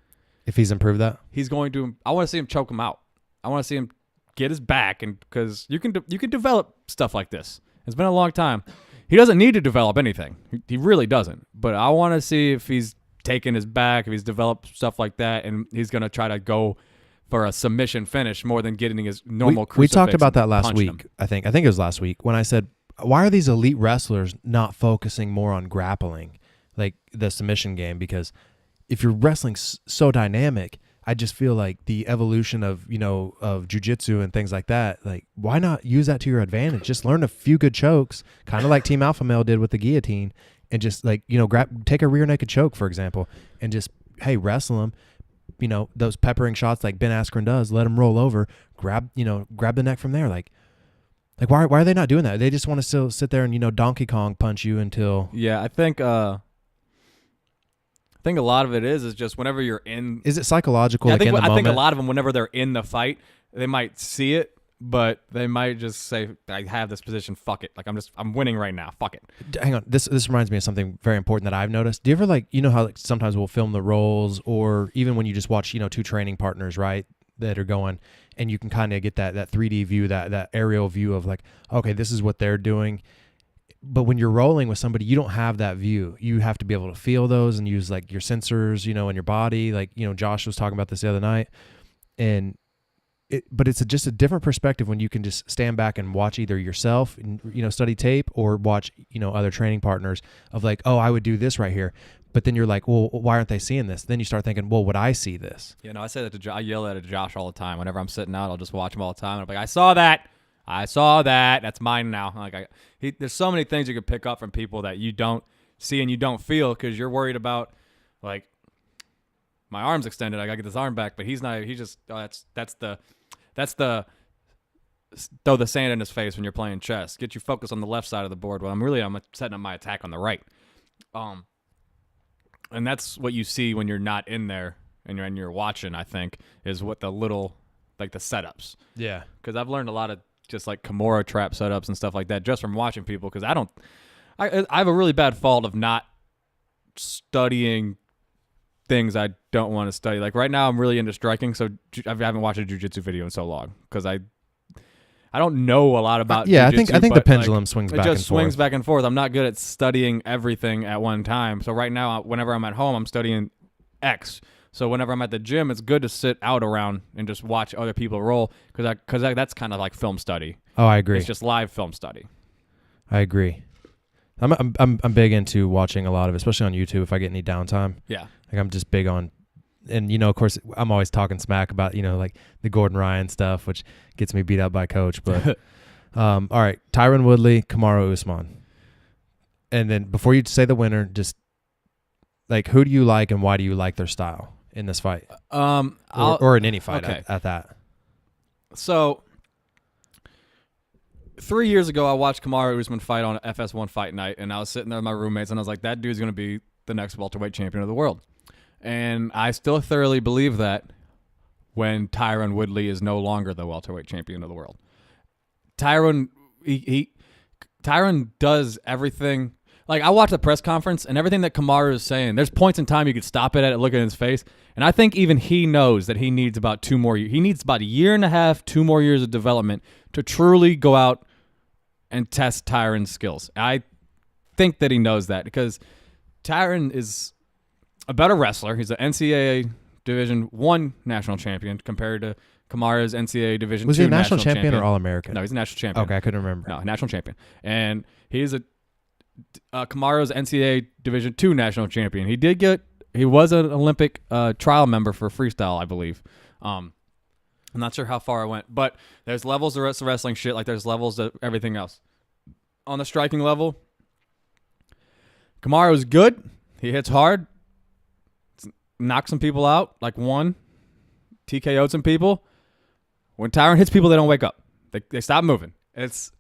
he's improved that he's going to. I want to see him choke him out. I want to see him get his back, and because you can develop stuff like this. It's been a long time. He doesn't need to develop anything. He really doesn't. But I want to see if he's taken his back, if he's developed stuff like that, and he's going to try to go for a submission finish more than getting his normal crucifix. We talked about that last week, I think. I think it was last week when I said, why are these elite wrestlers not focusing more on grappling, like the submission game? Because if you're wrestling so dynamic, I just feel like the evolution of jiu-jitsu and things like that, like why not use that to your advantage? Just learn a few good chokes, kind of like Team Alpha Male did with the guillotine, and just take a rear naked choke, for example, and just, hey, wrestle him. Those peppering shots like Ben Askren does, let him roll over, grab the neck from there. Like why are they not doing that? They just want to still sit there and, Donkey Kong punch you until. Yeah, I think a lot of it is just whenever you're in. Is it psychological? Yeah, I think a lot of them, whenever they're in the fight, they might see it, but they might just say, "I have this position. Fuck it. Like I'm winning right now. Fuck it." Hang on. This reminds me of something very important that I've noticed. Do you ever how sometimes we'll film the rolls, or even when you just watch 2 training partners, right, that are going, and you can kind of get that 3D view, that aerial view of okay, this is what they're doing. But when you're rolling with somebody, you don't have that view. You have to be able to feel those and use your sensors, in your body. Josh was talking about this the other night. And but it's just a different perspective when you can just stand back and watch either yourself, and, study tape, or watch, other training partners of like, oh, I would do this right here. But then you're like, well, why aren't they seeing this? Then you start thinking, well, would I see this? I say that I yell at Josh all the time. Whenever I'm sitting out, I'll just watch him all the time. And I'm like, I saw that. That's mine now. Like, there's so many things you could pick up from people that you don't see and you don't feel because you're worried about, like, my arm's extended. I gotta get this arm back, but he's not. He just that's the throw the sand in his face when you're playing chess. Get you focused on the left side of the board. Well, I'm setting up my attack on the right. And that's what you see when you're not in there and you're watching. I think is what the little like the setups. Yeah, because I've learned a lot of just like Kimura trap setups and stuff like that just from watching people. Because I have a really bad fault of not studying things I don't want to study. Like right now, I'm really into striking, so I haven't watched a jiu-jitsu video in so long because I don't know a lot about. Yeah, jiu-jitsu, I think the pendulum swings back and forth. It just swings back and forth. I'm not good at studying everything at one time. So right now, whenever I'm at home, I'm studying X. So whenever I'm at the gym, it's good to sit out around and just watch other people roll because that's kind of like film study. Oh, I agree. It's just live film study. I agree. I'm big into watching a lot of, especially on YouTube if I get any downtime. Yeah. Like I'm just big on, and of course I'm always talking smack about like the Gordon Ryan stuff, which gets me beat up by coach. But all right, Tyron Woodley, Kamaru Usman, and then before you say the winner, just like who do you like and why do you like their style in this fight, or in any fight at that? So 3 years ago, I watched Kamaru Usman fight on FS1 Fight Night, and I was sitting there with my roommates, and I was like, that dude's going to be the next welterweight champion of the world. And I still thoroughly believe that when Tyron Woodley is no longer the welterweight champion of the world. Tyron does everything. Like, I watched the press conference, and everything that Kamaru is saying, there's points in time you could stop it at it, look at his face, and I think even he knows that he needs about 2 more years. He needs about a year and a half, 2 more years of development to truly go out and test Tyron's skills. I think that he knows that because Tyron is a better wrestler. He's an NCAA Division I national champion compared to Kamaru's NCAA Division II Was he a national champion champion or All-American? No, he's a national champion. Okay, I couldn't remember. No, national champion. And he's Kamaru's NCAA Division II national champion. He was an Olympic trial member for freestyle, I believe. I'm not sure how far I went, but there's levels of wrestling shit, like there's levels to everything else. On the striking level, Kamaru's good. He hits hard. Knocks some people out, like one. TKO'd some people. When Tyron hits people, they don't wake up. They stop moving. He's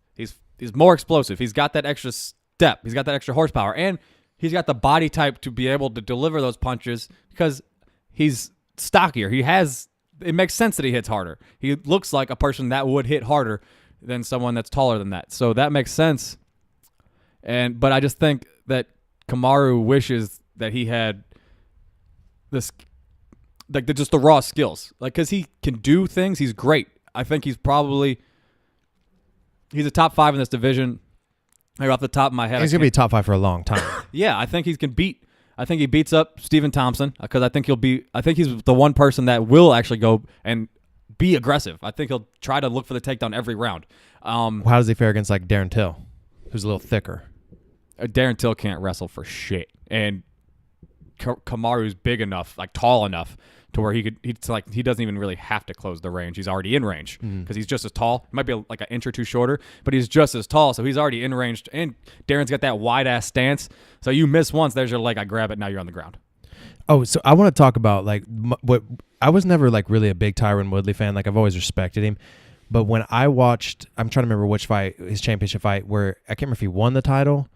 more explosive. He's got that extra step. He's got that extra horsepower. And he's got the body type to be able to deliver those punches because he's stockier. It makes sense that he hits harder. He looks like a person that would hit harder than someone that's taller than that. So that makes sense. But I just think that Kamaru wishes that he had this, like just the raw skills, like because he can do things. He's great. I think he's a top 5 in this division. Like off the top of my head, he's gonna be top 5 for a long time. Yeah, I think he beats up Stephen Thompson because I think he's the one person that will actually go and be aggressive. I think he'll try to look for the takedown every round. How does he fare against like Darren Till, who's a little thicker? Darren Till can't wrestle for shit, and Kamaru's big enough, like tall enough, to where he doesn't even really have to close the range. He's already in range because he's just as tall. He might be like an inch or two shorter, but he's just as tall, so he's already in range. And Darren's got that wide ass stance, so you miss once, there's your leg. I grab it, now you're on the ground. Oh, so I want to talk about like what I was never like really a big Tyron Woodley fan. Like I've always respected him, but when I watched, I'm trying to remember which fight, his championship fight, where I can't remember if he won the title.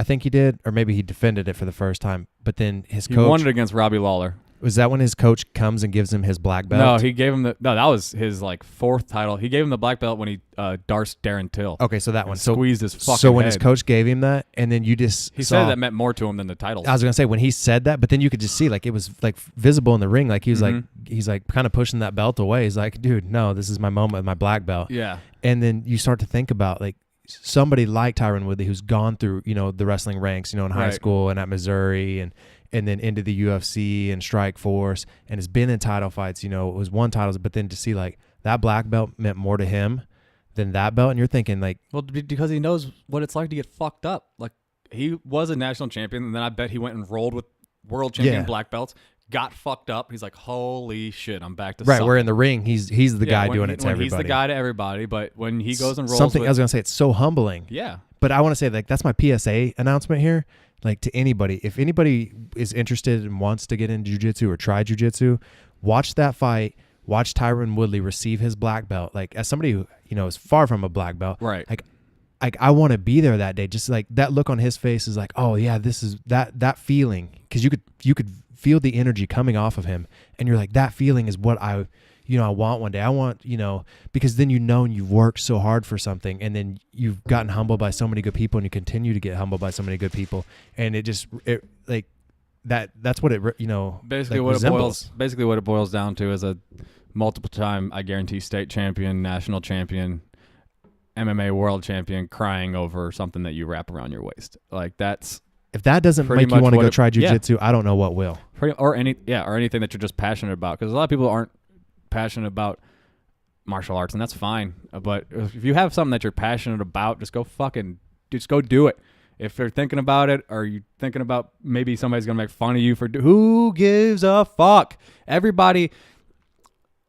I think he did, or maybe he defended it for the first time. But then his coach... He won it against Robbie Lawler. Was that when his coach comes and gives him his black belt? No, he gave him that was his like 4th title. He gave him the black belt when he darced Darren Till. Okay, so that one. Squeezed his fucking So when head. His coach gave him that, and then you just He said that meant more to him than the titles. I was going to say, when he said that, but then you could just see, like, it was like visible in the ring. Like he was he's like kind of pushing that belt away. He's like, dude, no, this is my moment with my black belt. Yeah. And then you start to think about, like, somebody like Tyron Woodley who's gone through, the wrestling ranks, in high school and at Missouri and then into the UFC and Strike Force and has been in title fights, it was won titles, but then to see like that black belt meant more to him than that belt. And you're thinking like, well, because he knows what it's like to get fucked up. Like he was a national champion, and then I bet he went and rolled with world champion black belts, got fucked up. He's like, holy shit, I'm back to right. We're in the ring. He's the guy doing it to everybody. He's the guy to everybody, but when he goes and rolls something, I was gonna say it's so humbling. Yeah. But I want to say like that's my PSA announcement here. Like to anybody, if anybody is interested and wants to get into jiu-jitsu or try jiu-jitsu, watch that fight. Watch Tyron Woodley receive his black belt. Like as somebody who is far from a black belt, right? Like I want to be there that day. Just like that look on his face is like, oh yeah, this is that feeling, because you could feel the energy coming off of him, and you're like, that feeling is what I want one day. I want, because then and you've worked so hard for something, and then you've gotten humbled by so many good people, and you continue to get humbled by so many good people, and that's what it basically what it boils down to is a multiple time, I guarantee, state champion, national champion, MMA world champion crying over something that you wrap around your waist. Like that's, if that doesn't make you want to go try jiu-jitsu, I don't know what will. Or anything that you're just passionate about, because a lot of people aren't passionate about martial arts, and that's fine. But if you have something that you're passionate about, just go do it. If you're thinking about it, or you're thinking about maybe somebody's gonna make fun of you for who gives a fuck?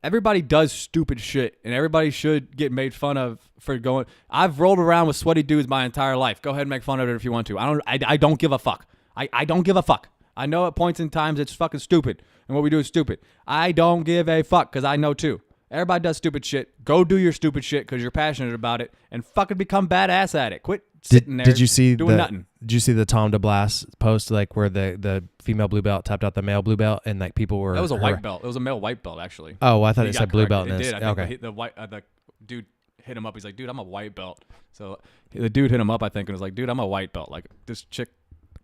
Everybody does stupid shit, and everybody should get made fun of for going. I've rolled around with sweaty dudes my entire life. Go ahead and make fun of it if you want to. I don't give a fuck. I don't give a fuck. I know at points in times it's fucking stupid, and what we do is stupid. I don't give a fuck, because I know too. Everybody does stupid shit. Go do your stupid shit because you're passionate about it, and fucking become badass at it. Quit sitting there doing nothing. Did you see the Tom DeBlas post, like where the female blue belt tapped out the male blue belt, and like people were... That was a white belt. It was a male white belt, actually. Oh, I thought it said blue belt. It did. I think the dude hit him up. He's like, dude, I'm a white belt. So the dude hit him up, I think, and was like, dude, I'm a white belt. Like, this chick,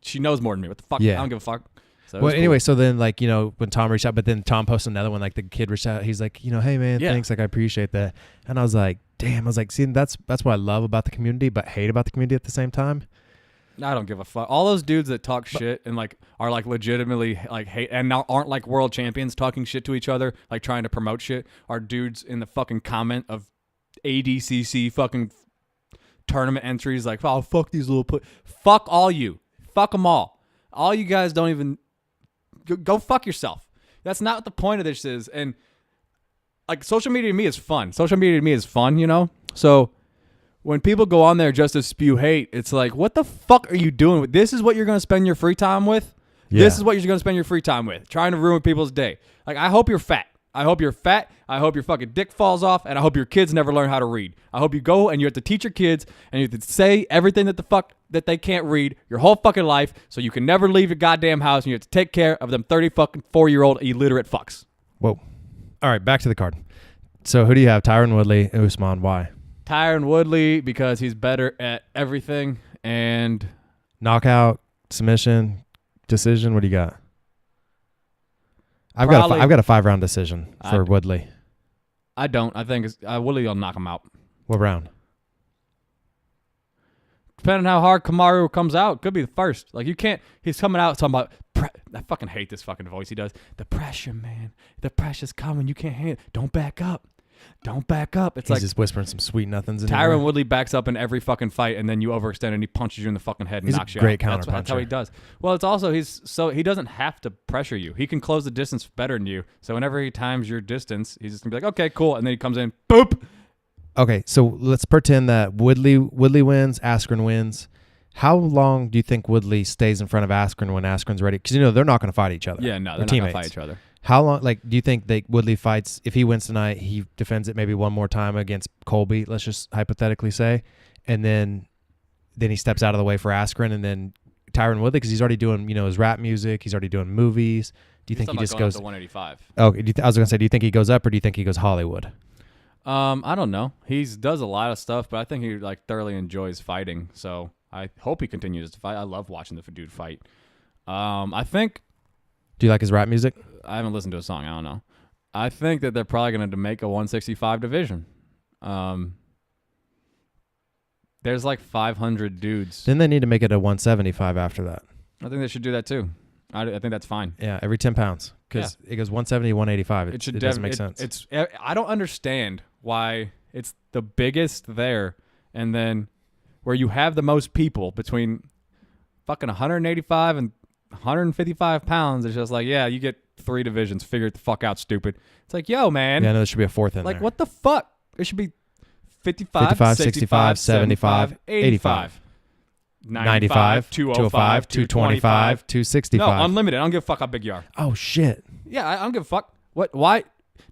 she knows more than me. What the fuck? Yeah. I don't give a fuck. So well, anyway, so then like, when Tom reached out, but then Tom posted another one, like the kid reached out, he's like, hey man, thanks, like I appreciate that. And I was like, damn, see, that's what I love about the community, but hate about the community at the same time. I don't give a fuck. All those dudes that talk shit and like are like legitimately like hate and now aren't like world champions talking shit to each other, like trying to promote shit, are dudes in the fucking comment of ADCC fucking tournament entries like, oh, fuck these little fuck all you. Fuck them all. All you guys don't even... Go fuck yourself. That's not what the point of this is. And like social media to me is fun. So when people go on there just to spew hate, it's like, what the fuck are you doing? This is what you're going to spend your free time with? Yeah. This is what you're going to spend your free time with, trying to ruin people's day. Like, I hope you're fat. I hope your fucking dick falls off, and I hope your kids never learn how to read. I hope you go and you have to teach your kids, and you have to say everything that the fuck that they can't read your whole fucking life, so you can never leave your goddamn house, and you have to take care of them 34-year-old illiterate fucks. Whoa. All right, back to the card. So who do you have? Tyron Woodley, Usman. Why? Tyron Woodley, because he's better at everything, and knockout, submission, decision. What do you got? I've got a 5-round decision for Woodley. I don't. I think Woodley will knock him out. What round? Depending on how hard Kamaru comes out, could be the first. Like, you can't. He's coming out talking about. I fucking hate this fucking voice he does. The pressure, man. The pressure's coming. You can't handle it. Don't back up. Don't back up. It's He's like just whispering some sweet nothings in Tyron Woodley backs up in every fucking fight, and then you overextend and he punches you in the fucking head and knocks you out. He's a great counter puncher. That's how he does. Well, it's also he doesn't have to pressure you. He can close the distance better than you. So whenever he times your distance, he's just gonna be like, okay, cool, and then he comes in, boop. Okay, so let's pretend that Woodley wins, Askren wins. How long do you think Woodley stays in front of Askren when Askren's ready? Because they're not going to fight each other. Yeah, no, they're not going to fight each other. How long? Like, do you think that Woodley fights? If he wins tonight, he defends it maybe one more time against Colby. Let's just hypothetically say, and then he steps out of the way for Askren, and then Tyron Woodley, because he's already doing his rap music. He's already doing movies. Do you think he just goes up to 185? Oh, I was going to say, do you think he goes up, or do you think he goes Hollywood? I don't know. He does a lot of stuff, but I think he thoroughly enjoys fighting. So I hope he continues to fight. I love watching the dude fight. I think. Do you like his rap music? I haven't listened to a song. I don't know. I think that they're probably going to make a 165 division. There's like 500 dudes. Then they need to make it a 175 after that. I think they should do that too. I think that's fine. Yeah, every 10 pounds. because it goes 170, 185. It doesn't make sense. I don't understand why it's the biggest there, and then where you have the most people between fucking 185 and 155 pounds. It's just like, yeah, you get 3 divisions. Figure it the fuck out, stupid. It's like, yo, man. Yeah, no, there should be a 4th in like, there. what the fuck? It should be 55, 65, 75, 85. 95, 205, 225, 265. No, unlimited. I don't give a fuck how big you are. Oh, shit. Yeah, I don't give a fuck. What? Why?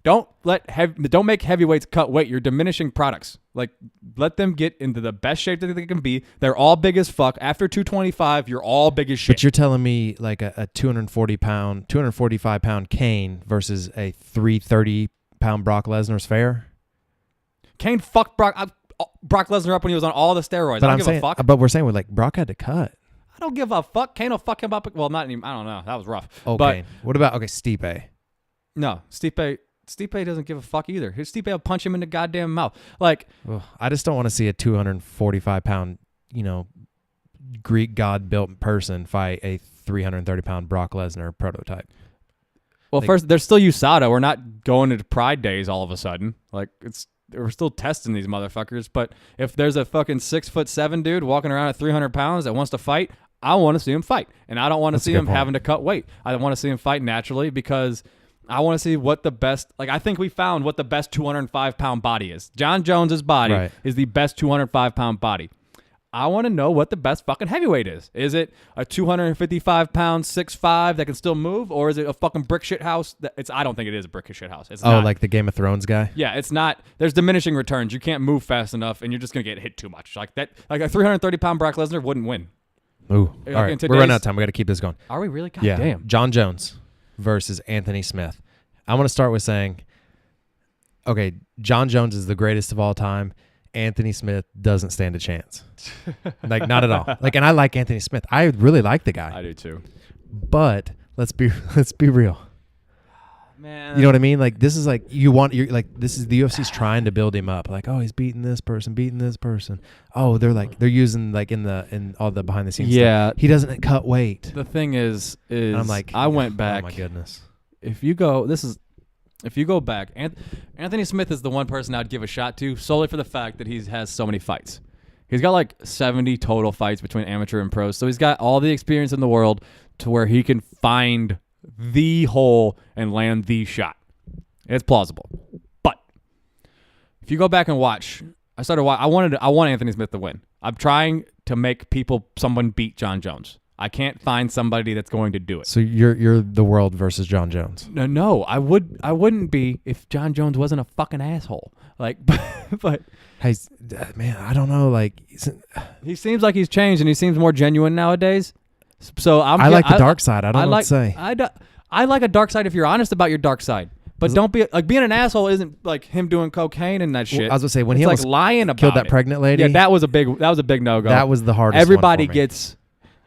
Don't make heavyweights cut weight. You're diminishing products. Like, let them get into the best shape that they can be. They're all big as fuck. After 225, you're all big as shit. But you're telling me like a 245 pound Kane versus a 330 pound Brock Lesnar's fair? Kane fucked Brock Lesnar up when he was on all the steroids. But I don't give a fuck. But we're saying like Brock had to cut. I don't give a fuck. Kane will fuck him up. Well, not anymore. I don't know. That was rough. Okay. But What about Stipe? No, Stipe doesn't give a fuck either. Stipe will punch him in the goddamn mouth. Like, I just don't want to see a 245 pound, Greek god built person fight a 330 pound Brock Lesnar prototype. Well, first, there's still USADA. We're not going into Pride Days all of a sudden. Like, we're still testing these motherfuckers. But if there's a fucking 6'7" dude walking around at 300 pounds that wants to fight, I want to see him fight. And I don't want to see him having to cut weight. I want to see him fight naturally because I want to see what the best, I think we found what the best 205 pound body is. John Jones's body is the best 205 pound body. I want to know what the best fucking heavyweight is. Is it a 255 pound 6'5" that can still move, or is it a fucking brick shit house? I don't think it is a brick shit house. It's not. Like the Game of Thrones guy? Yeah, it's not. There's diminishing returns. You can't move fast enough, and you're just gonna get hit too much. Like that. Like a 330 pound Brock Lesnar wouldn't win. Ooh, all right. We're running out of time. We got to keep this going. Are we really? God yeah. Damn. John Jones versus Anthony Smith. I want to start with saying, okay, John Jones is the greatest of all time. Anthony Smith doesn't stand a chance. Like, not at all. Like, and I like Anthony Smith. I really like the guy. I do too. But let's be real. Man. You know what I mean? Like, this is like this is the UFC's trying to build him up. Like, oh, he's beating this person. Oh, they're using in all the behind the scenes stuff. He doesn't cut weight. The thing is and I'm like, I went back. Oh my goodness. If you go back, Anthony Smith is the one person I'd give a shot to solely for the fact that he has so many fights. He's got like 70 total fights between amateur and pros. So he's got all the experience in the world to where he can find the hole and land the shot. It's plausible. But if you go back and watch, I want Anthony Smith to win. I'm trying to make someone beat John Jones. I can't find somebody that's going to do it. So you're the world versus John Jones. No, I wouldn't be if John Jones wasn't a fucking asshole. Like, but hey, man, I don't know. Like, he seems like he's changed and he seems more genuine nowadays. So I like the dark side. I don't know what to say. I like a dark side if you're honest about your dark side. But don't be like being an asshole isn't like him doing cocaine and that shit. Well, I was gonna say when he like lying about killed that pregnant lady. Yeah, that was a big no go. That was the hardest. Everybody one for me.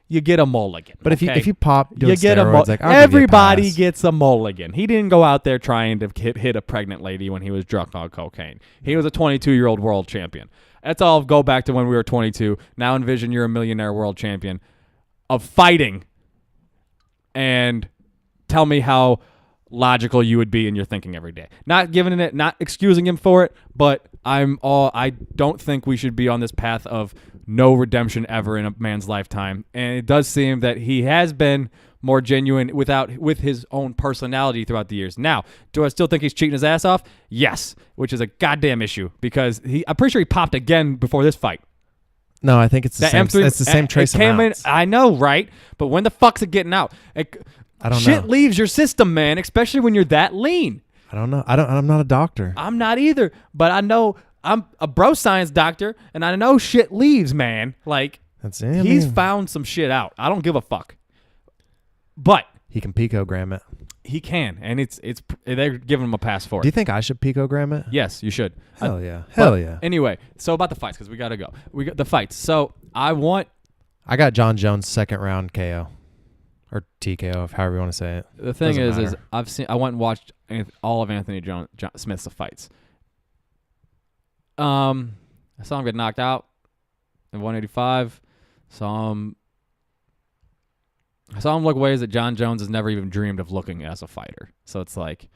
You get a mulligan. But okay? if you pop doing you get steroids, like, everybody gets a mulligan. He didn't go out there trying to hit a pregnant lady when he was drunk on cocaine. He was a 22-year-old world champion. That's all. Go back to when we were 22. Now envision you're a millionaire world champion of fighting, and tell me how logical you would be in your thinking every day. Not giving it, not excusing him for it, but I don't think we should be on this path of no redemption ever in a man's lifetime. And it does seem that he has been more genuine with his own personality throughout the years. Now, do I still think he's cheating his ass off? Yes, which is a goddamn issue because I'm pretty sure he popped again before this fight. No, I think it's the same. It's the same trace amounts. I know, right? But when the fuck's it getting out? I don't know. Shit leaves your system, man, especially when you're that lean. I don't know. I'm not a doctor. I'm not either, but I know I'm a bro science doctor, and I know shit leaves, man. Like, that's it. He's found some shit out. I don't give a fuck. But he can picogram it. He can, and they're giving him a pass for it. Do you think I should picogram it? Yes, you should. Hell yeah. Anyway, so about the fights, because we got to go. We got the fights. So I got John Jones second round KO. Or TKO, however you want to say it. The thing is I went and watched all of Anthony Smith's fights. I saw him get knocked out in 185. Saw him I saw him look ways that John Jones has never even dreamed of looking as a fighter. So it's like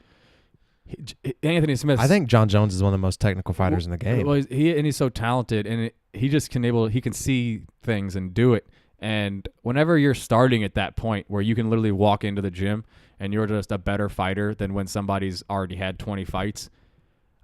Anthony Smith. I think John Jones is one of the most technical fighters in the game. Well, he's so talented, and he just he can see things and do it. And whenever you're starting at that point where you can literally walk into the gym and you're just a better fighter than when somebody's already had 20 fights,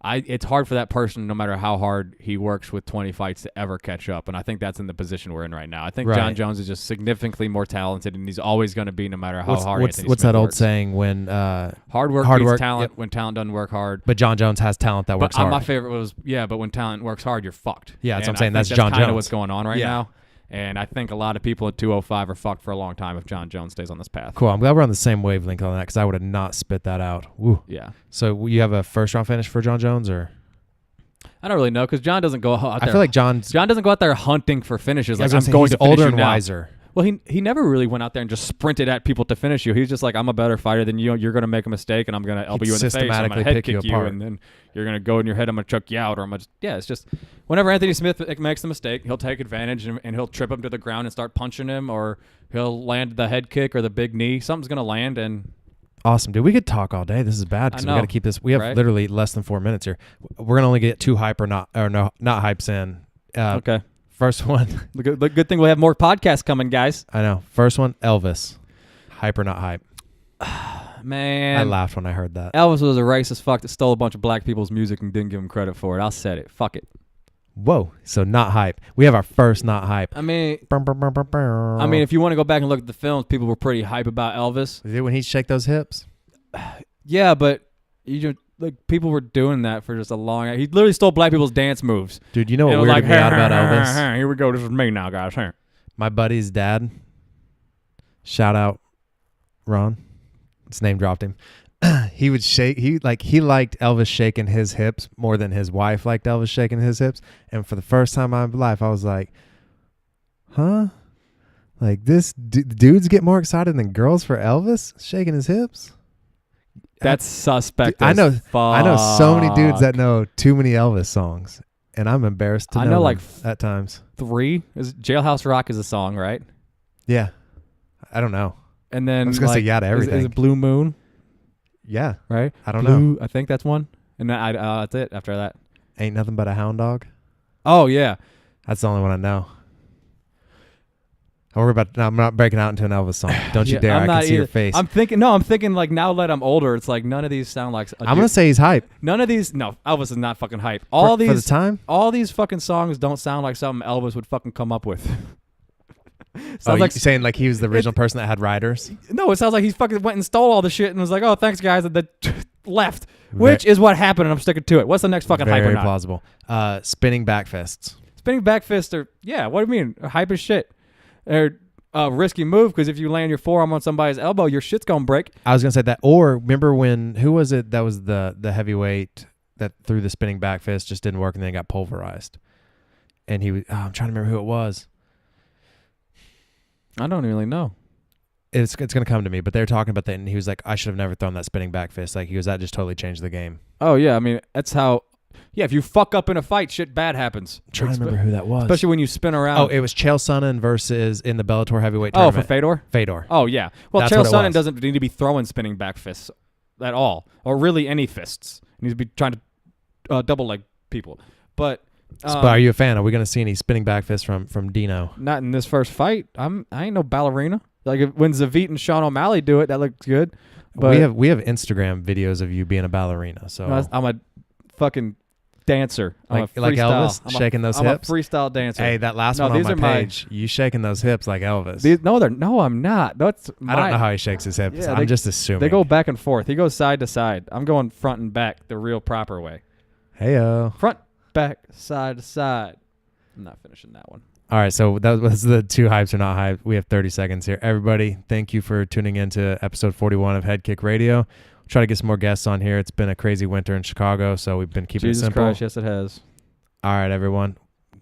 it's hard for that person, no matter how hard he works with 20 fights, to ever catch up. And I think that's in the position we're in right now. I think John Jones is just significantly more talented, and he's always going to be, no matter how hard. What's that old saying? When hard work beats talent, when talent doesn't work hard. But John Jones has talent that works hard. My favorite was but when talent works hard, you're fucked. Yeah, that's what I'm saying. That's John Jones. Kind of what's going on right now. And I think a lot of people at 205 are fucked for a long time if John Jones stays on this path. Cool. I'm glad we're on the same wavelength on that, because I would have not spit that out. Woo. Yeah. So you have a first round finish for John Jones, or? I don't really know, because John doesn't go out there. I feel like John doesn't go out there hunting for finishes. Like, I'm going to finish older and wiser. Well, he never really went out there and just sprinted at people to finish you. He's just like, I'm a better fighter than you. You're going to make a mistake, and I'm going to elbow you in the face. I'm going to head kick you, and then you're going to go in your head. I'm going to choke you out, or I'm going to. Yeah, it's just whenever Anthony Smith makes the mistake, he'll take advantage and he'll trip him to the ground and start punching him, or he'll land the head kick or the big knee. Something's going to land, and. Awesome, dude. We could talk all day. This is bad because we got to keep this. We have literally less than 4 minutes here. We're gonna only get 2 hype not hypes in. Okay. First one. The good thing we have more podcasts coming, guys. I know. First one, Elvis. Hype or not hype? Man, I laughed when I heard that. Elvis was a racist fuck that stole a bunch of black people's music and didn't give them credit for it. I said it. Fuck it. Whoa. So not hype. We have our first not hype. I mean, if you want to go back and look at the films, people were pretty hype about Elvis. When he'd shake those hips? Yeah, but people were doing that for just a long. He literally stole black people's dance moves. Dude, you know what weirded me out about Elvis? Here we go. This is me now, guys. My buddy's dad. Shout out, Ron. It's name dropped him. He would shake. He liked Elvis shaking his hips more than his wife liked Elvis shaking his hips. And for the first time in my life, I was like, "Huh? Like this dudes get more excited than girls for Elvis shaking his hips." That's suspect. I know so many dudes that know too many Elvis songs, and I'm embarrassed to know. I know like at times 3. Is Jailhouse Rock is a song, right? Yeah, I don't know. And then I was gonna say yeah to everything. Is it Blue Moon? Yeah. Right? I don't know. I think that's one. And then that's it after that. Ain't Nothing But a Hound Dog? Oh, yeah. That's the only one I know. I'm not breaking out into an Elvis song. Don't you dare. I can see your face. I'm thinking like now that I'm older, it's like none of these sound like... I'm going to say he's hype. None of these... No, Elvis is not fucking hype. For the time? All these fucking songs don't sound like something Elvis would fucking come up with. You're saying like he was the original person that had riders? No, it sounds like he fucking went and stole all the shit and was like, "Oh, thanks guys," and then left. Which is what happened, and I'm sticking to it. What's the next fucking hype or not? Very plausible. Spinning Backfists. Spinning Backfists are what do you mean? Hype as shit. They're risky move because if you land your forearm on somebody's elbow, your shit's gonna break. I was gonna say that. Or remember who was it that was the heavyweight that threw the spinning back fist, just didn't work and then got pulverized, and he was I'm trying to remember who it was. I don't really know. It's gonna come to me, but they're talking about that, and he was like, "I should have never thrown that spinning back fist." Like that just totally changed the game. Oh yeah, I mean that's how. Yeah, if you fuck up in a fight, shit bad happens. I'm trying to remember who that was, especially when you spin around. Oh, it was Chael Sonnen versus in the Bellator heavyweight tournament. Oh, for Fedor. Fedor. Oh yeah. Well, Chael Sonnen doesn't need to be throwing spinning back fists at all, or really any fists. He needs to be trying to double leg people, but. But are you a fan? Are we going to see any spinning back fists from Dino? Not in this first fight. I ain't no ballerina. Like when Zavit and Sean O'Malley do it, that looks good. But we have Instagram videos of you being a ballerina. So I'm a fucking dancer. Like Elvis shaking those hips. I'm a freestyle dancer. Hey, that last one on my page, you shaking those hips like Elvis. No, I'm not. I don't know how he shakes his hips. Yeah, I'm just assuming. They go back and forth. He goes side to side. I'm going front and back the real proper way. Heyo. Front. Back, side to side. I'm not finishing that one. All right, so that was the 2 hypes or not hype. We have 30 seconds here. Everybody, thank you for tuning in to episode 41 of Head Kick Radio. We'll try to get some more guests on here. It's been a crazy winter in Chicago, so we've been keeping it simple. Jesus Christ, yes it has. All right, everyone.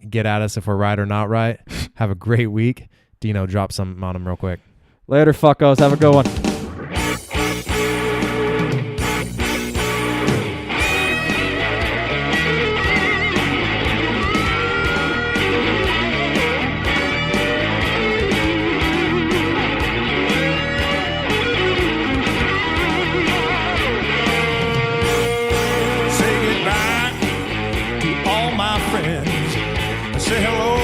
Get at us if we're right or not right. Have a great week. Dino, drop something on them real quick. Later, fuckos. Have a good one. say hello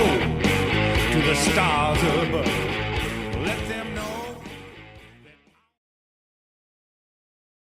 to the stars above.